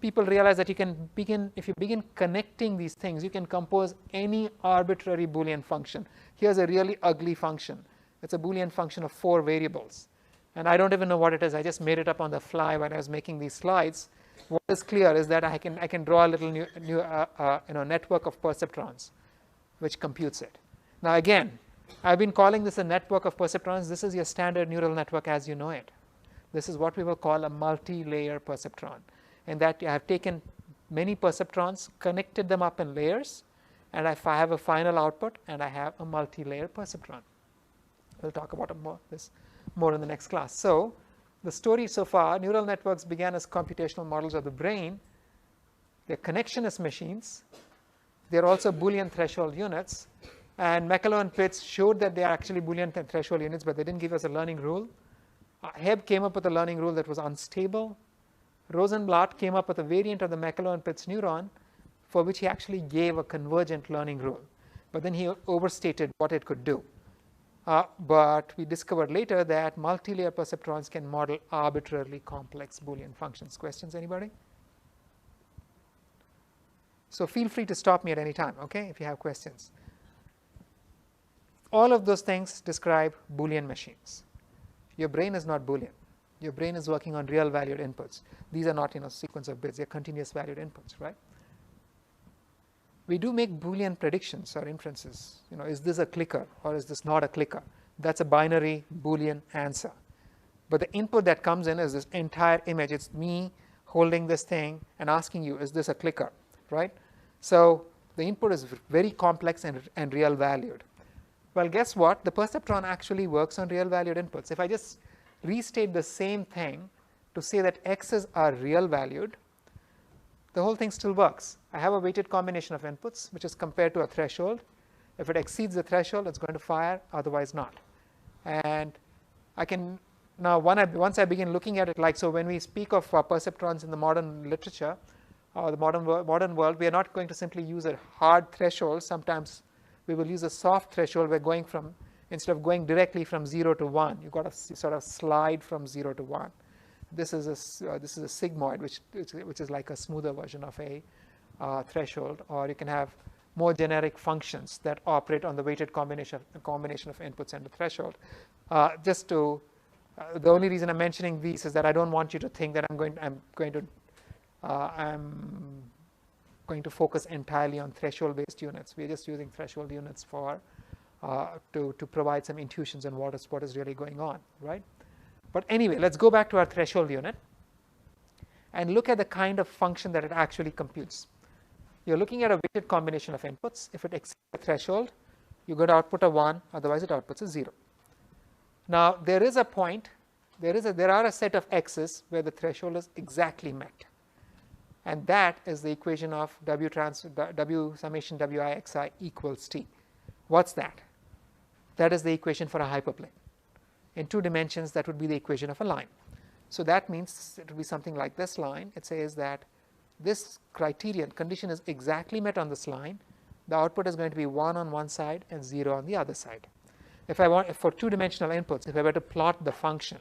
people realize that you can begin, if you begin connecting these things, you can compose any arbitrary Boolean function. Here's a really ugly function. It's a Boolean function of 4 variables. And I don't even know what it is. I just made it up on the fly when I was making these slides. What is clear is that I can draw a little network of perceptrons which computes it. Now again, I've been calling this a network of perceptrons. This is your standard neural network as you know it. This is what we will call a multi-layer perceptron. In that I have taken many perceptrons, connected them up in layers, and if I have a final output, and I have a multi-layer perceptron. We'll talk about this more in the next class. So the story so far, neural networks began as computational models of the brain. They're connectionist machines. They're also Boolean threshold units. And Mekalo and Pitts showed that they are actually Boolean threshold units, but they didn't give us a learning rule. Hebb came up with a learning rule that was unstable. Rosenblatt came up with a variant of the Mekalo and Pitts neuron for which he actually gave a convergent learning rule. But then he overstated what it could do. But we discovered later that multi-layer perceptrons can model arbitrarily complex Boolean functions. Questions, anybody? So feel free to stop me at any time, okay, if you have questions. All of those things describe Boolean machines. Your brain is not Boolean. Your brain is working on real valued inputs. These are not sequence of bits. They're continuous valued inputs, right? We do make Boolean predictions or inferences. Is this a clicker or is this not a clicker? That's a binary Boolean answer. But the input that comes in is this entire image. It's me holding this thing and asking you, is this a clicker, right? So the input is very complex and real valued. Well, guess what? The perceptron actually works on real valued inputs. If I just restate the same thing to say that x's are real valued, the whole thing still works. I have a weighted combination of inputs, which is compared to a threshold. If it exceeds the threshold, it's going to fire, otherwise not. And I can Now, once I begin looking at it like so, when we speak of perceptrons in the modern literature or the modern world, we are not going to simply use a hard threshold. Sometimes we will use a soft threshold. We're going from, instead of going directly from 0 to 1, you've got to sort of slide from 0 to 1. This is a sigmoid, which is like a smoother version of a threshold, or you can have more generic functions that operate on the weighted combination of inputs and the threshold. The only reason I'm mentioning these is that I don't want you to think that I'm going to focus entirely on threshold-based units. We're just using threshold units for to provide some intuitions on what is really going on, right? But anyway, let's go back to our threshold unit and look at the kind of function that it actually computes. You're looking at a weighted combination of inputs. If it exceeds the threshold, you're going to output a 1, otherwise it outputs a 0. Now, there is a point, there are a set of x's where the threshold is exactly met. And that is the equation of w summation wi xi equals t. What's that? That is the equation for a hyperplane. In 2 dimensions, that would be the equation of a line. So that means it will be something like this line. It says that this condition is exactly met on this line. The output is going to be 1 on one side and 0 on the other side. If I want, for 2-dimensional inputs, if I were to plot the function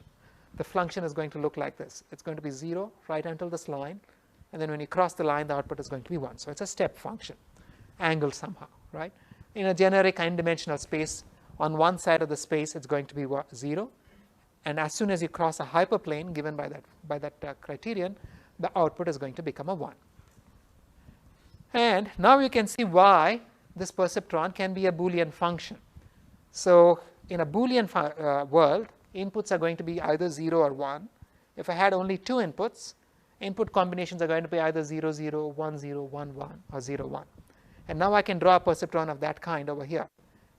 is going to look like this. It's going to be 0 right until this line, and then when you cross the line, the output is going to be 1. So it's a step function, angled somehow, right? In a generic n-dimensional space, on one side of the space, it's going to be 0, and as soon as you cross a hyperplane given by that criterion, the output is going to become a 1. And now you can see why this perceptron can be a Boolean function. So in a Boolean world, inputs are going to be either 0 or 1. If I had only 2 inputs, input combinations are going to be either 0, 0, 1, 0, 1, 1, or 0, 1. And now I can draw a perceptron of that kind over here.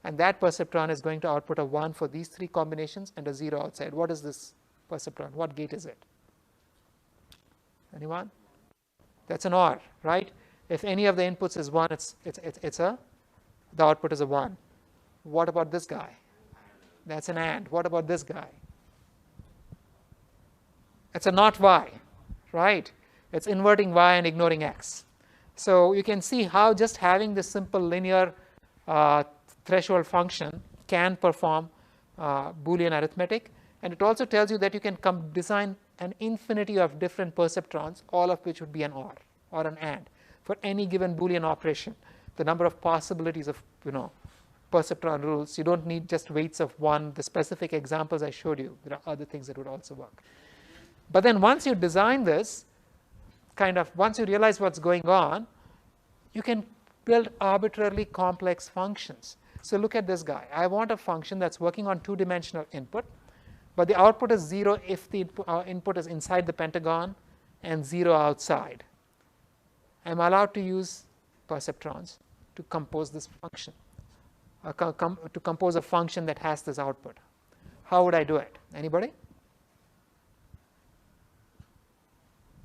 And that perceptron is going to output a 1 for these 3 combinations and a 0 outside. What is this perceptron? What gate is it? Anyone? That's an OR, right? If any of the inputs is 1, the output is a 1. What about this guy? That's an AND. What about this guy? It's a not Y, right? It's inverting Y and ignoring X. So you can see how just having this simple linear threshold function can perform Boolean arithmetic. And it also tells you that you can design an infinity of different perceptrons, all of which would be an OR or an AND. For any given Boolean operation, the number of possibilities of perceptron rules, you don't need just weights of 1. The specific examples I showed you, there are other things that would also work. But then once you design this, once you realize what's going on, you can build arbitrarily complex functions. So look at this guy. I want a function that's working on 2-dimensional input, but the output is 0 if the input is inside the pentagon and 0 outside. I'm allowed to use perceptrons to compose this function, to compose a function that has this output. How would I do it? Anybody?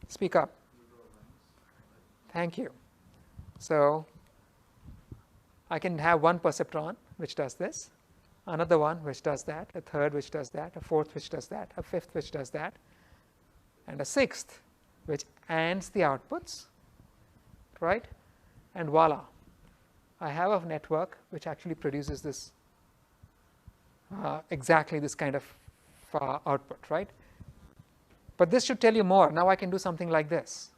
Speak up. Thank you. So I can have one perceptron which does this, another one which does that, a third which does that, a fourth which does that, a fifth which does that, and a sixth which ANDs the outputs, right? And voila, I have a network which actually produces this exactly this kind of output, right? But this should tell you more. Now I can do something like this.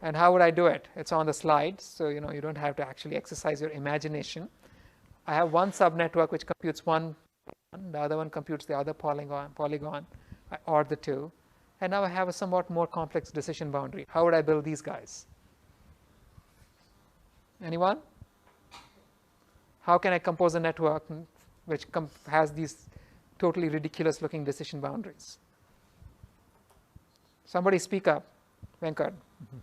And how would I do it? It's on the slide, so you don't have to actually exercise your imagination. I have one subnetwork which computes one, the other one computes the other polygon. I OR the two, and now I have a somewhat more complex decision boundary. How would I build these guys? Anyone? How can I compose a network which has these totally ridiculous looking decision boundaries? Somebody speak up. Venkat. Mm-hmm.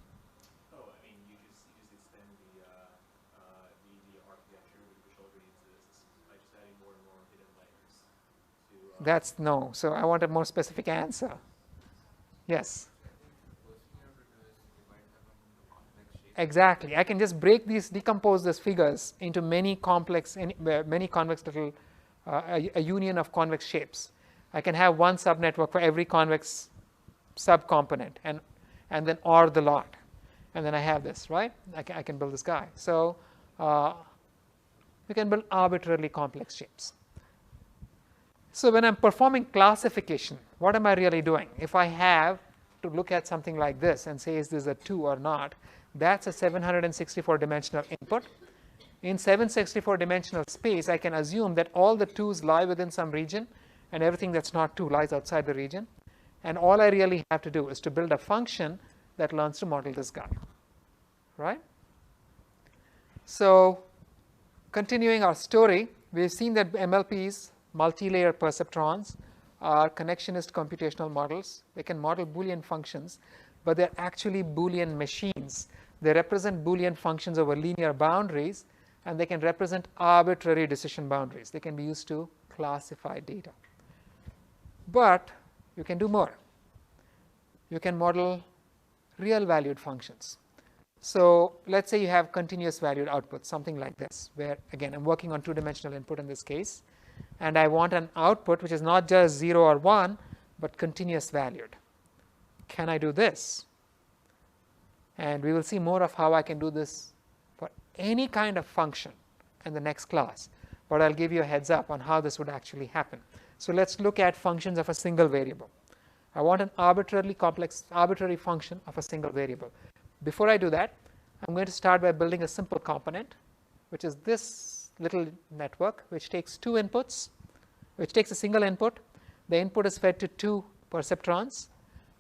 Oh, I mean, you just extend the architecture which already exists by just adding more and more hidden layers to No. So I want a more specific answer. Yes. Exactly. I can just decompose these figures into many convex little, a union of convex shapes. I can have one subnetwork for every convex subcomponent and then OR the lot. And then I have this, right? I can build this guy. So we can build arbitrarily complex shapes. So when I'm performing classification, what am I really doing? If I have to look at something like this and say, is this a 2 or not, that's a 764 dimensional input. In 764 dimensional space, I can assume that all the 2's lie within some region and everything that's not 2 lies outside the region. And all I really have to do is to build a function that learns to model this guy, right? So continuing our story, we've seen that MLPs, multi-layer perceptrons, are connectionist computational models. They can model Boolean functions, but they're actually Boolean machines. They represent Boolean functions over linear boundaries, and they can represent arbitrary decision boundaries. They can be used to classify data. But you can do more. You can model real valued functions. So let's say you have continuous valued output, something like this, where again I'm working on 2-dimensional input in this case, and I want an output which is not just 0 or 1, but continuous valued. Can I do this? And we will see more of how I can do this for any kind of function in the next class, but I'll give you a heads up on how this would actually happen. So let's look at functions of a single variable. I want an arbitrary function of a single variable. Before I do that, I'm going to start by building a simple component, which is this little network, which takes 2 inputs, which takes a single input. The input is fed to 2 perceptrons.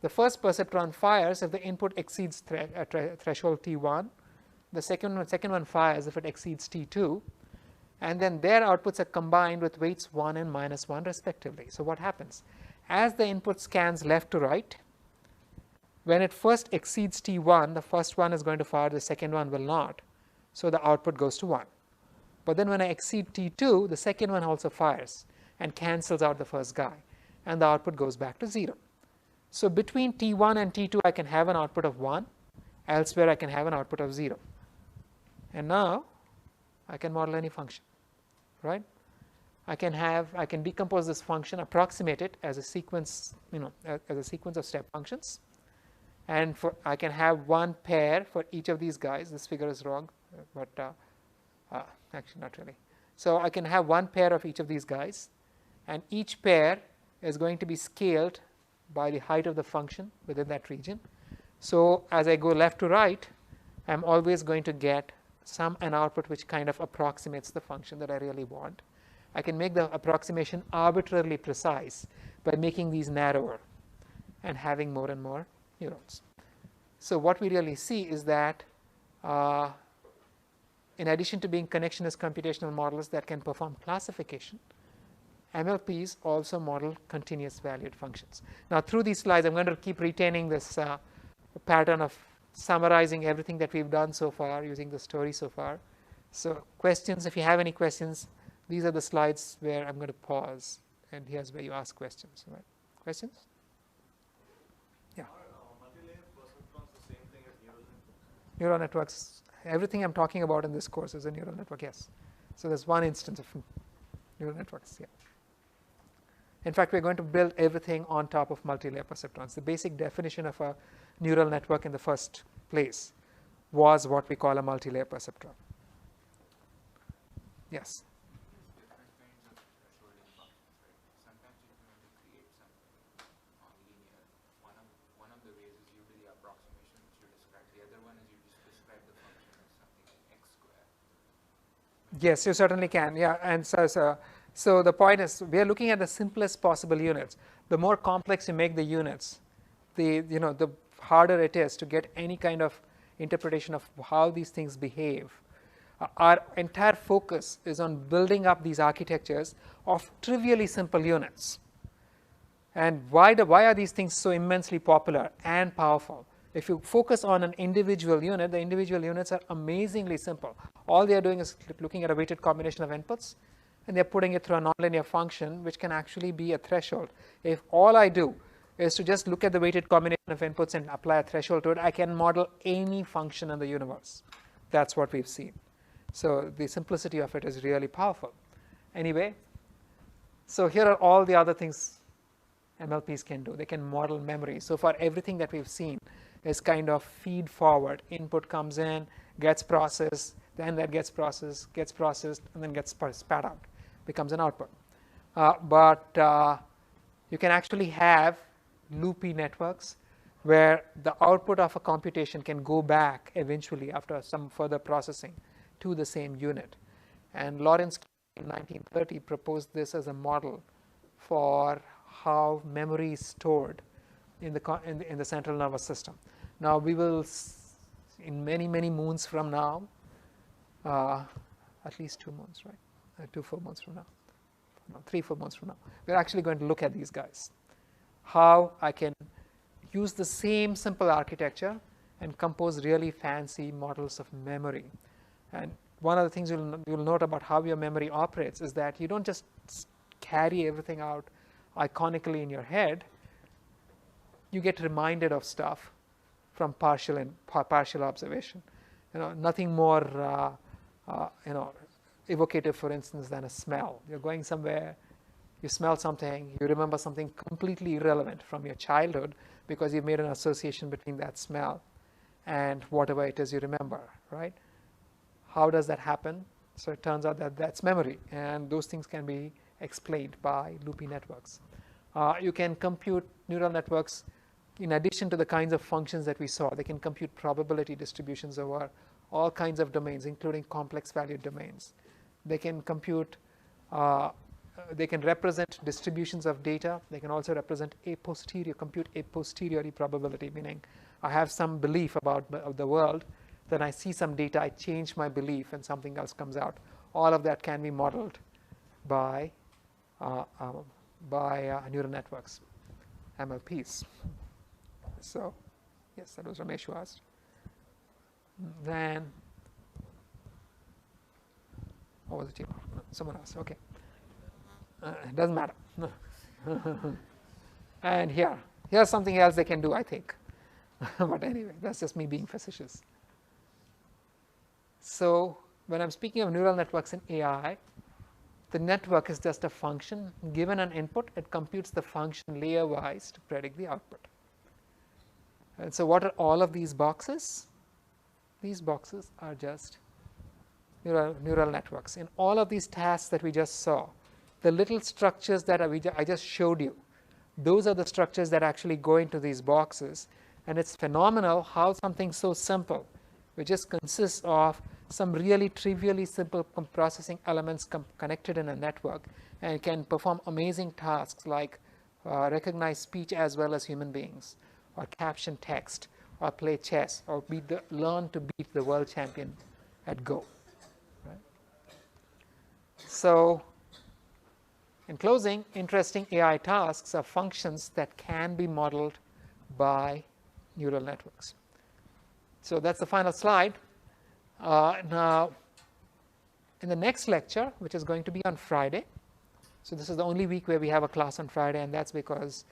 The first perceptron fires if the input exceeds threshold T1. The second one fires if it exceeds T2. And then their outputs are combined with weights 1 and -1 respectively. So what happens? As the input scans left to right, when it first exceeds T1, the first one is going to fire, the second one will not. So the output goes to 1. But then when I exceed T2, the second one also fires and cancels out the first guy, and the output goes back to 0. So between T1 and T2, I can have an output of 1. Elsewhere, I can have an output of 0. And now I can model any function, right? I can decompose this function, approximate it as a sequence, as a sequence of step functions. And I can have one pair for each of these guys. This figure is wrong, but actually not really. So I can have one pair of each of these guys, and each pair is going to be scaled by the height of the function within that region. So as I go left to right, I'm always going to get an output which kind of approximates the function that I really want. I can make the approximation arbitrarily precise by making these narrower and having more and more neurons. So what we really see is that in addition to being connectionist computational models that can perform classification, MLPs also model continuous valued functions. Now through these slides, I'm going to keep retaining this pattern of summarizing everything that we've done so far using the story so far. So questions, if you have any questions, these are the slides where I'm going to pause, and here's where you ask questions. Right? Questions? Yeah. Are multi-layer perceptrons the same thing as neural networks? Neural networks, everything I'm talking about in this course is a neural network, yes. So there's one instance of neural networks, yeah. In fact, we're going to build everything on top of multi-layer perceptrons. The basic definition of a neural network in the first place was what we call a multi-layer perceptron. Yes? Different kinds of thresholding functions, right? Sometimes if you want to create something nonlinear, one of the ways is you do the approximation which you described. The other one is you just describe the function as something like x squared. Yes, you certainly can. Yeah, and so the point is we are looking at the simplest possible units. The more complex you make the units, the harder it is to get any kind of interpretation of how these things behave. Our entire focus is on building up these architectures of trivially simple units. And why are these things so immensely popular and powerful? If you focus on an individual unit, the individual units are amazingly simple. All they are doing is looking at a weighted combination of inputs, and they're putting it through a nonlinear function, which can actually be a threshold. If all I do is to just look at the weighted combination of inputs and apply a threshold to it, I can model any function in the universe. That's what we've seen. So the simplicity of it is really powerful. Anyway, so here are all the other things MLPs can do. They can model memory. So far, everything that we've seen is kind of feed forward. Input comes in, gets processed, then that gets processed, and then gets spat out, becomes an output. But you can actually have loopy networks where the output of a computation can go back eventually after some further processing to the same unit. And Lawrence in 1930 proposed this as a model for how memory is stored in the central nervous system. Now we will, in many moons from now, at least 2 months, right? 4 months from now, no, 3-4 months from now, we're actually going to look at these guys. How I can use the same simple architecture and compose really fancy models of memory. And one of the things you'll note about how your memory operates is that you don't just carry everything out iconically in your head. You get reminded of stuff from partial observation. Nothing more evocative, for instance, than a smell. You're going somewhere, you smell something, you remember something completely irrelevant from your childhood because you've made an association between that smell and whatever it is you remember, right? How does that happen? So it turns out that that's memory, and those things can be explained by loopy networks. You can compute neural networks in addition to the kinds of functions that we saw. They can compute probability distributions over all kinds of domains, including complex valued domains. They can compute, they can represent distributions of data. They can also represent compute a posteriori probability, meaning I have some belief about the world, then I see some data, I change my belief, and something else comes out. All of that can be modeled by neural networks, MLPs. So, yes, that was Ramesh who asked. Then, what was it? No, someone else. Okay, it doesn't matter. And here's something else they can do, I think. But anyway, that's just me being facetious. So, when I'm speaking of neural networks in AI, the network is just a function. Given an input, it computes the function layer-wise to predict the output. And so what are all of these boxes? These boxes are just neural networks. In all of these tasks that we just saw, the little structures that I just showed you, those are the structures that actually go into these boxes. And it's phenomenal how something so simple, which just consists of some really trivially simple processing elements connected in a network, and can perform amazing tasks like recognize speech as well as human beings, or caption text, or play chess, or learn to beat the world champion at Go. Right? So, in closing, interesting AI tasks are functions that can be modeled by neural networks. So that's the final slide. Now, in the next lecture, which is going to be on Friday, so this is the only week where we have a class on Friday, and that's because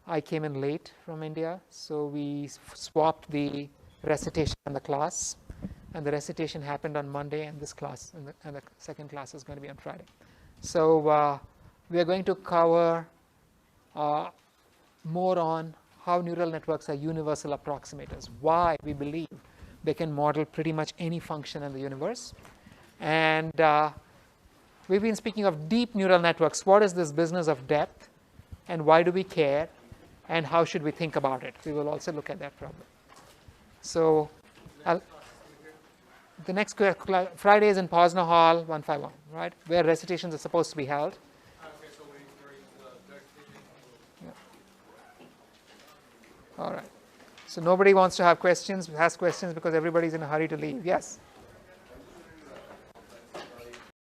I came in late from India, so we swapped the recitation and the class, and the recitation happened on Monday, and this class and the second class is going to be on Friday. So we are going to cover more on how neural networks are universal approximators, why we believe they can model pretty much any function in the universe. And we've been speaking of deep neural networks. What is this business of depth, and why do we care, and how should we think about it? We will also look at that problem. So the next Friday is in Posner Hall 151, right, where recitations are supposed to be held. Okay, so where is the clarification? All right. So nobody wants to have questions, ask questions, because everybody's in a hurry to leave. Yes?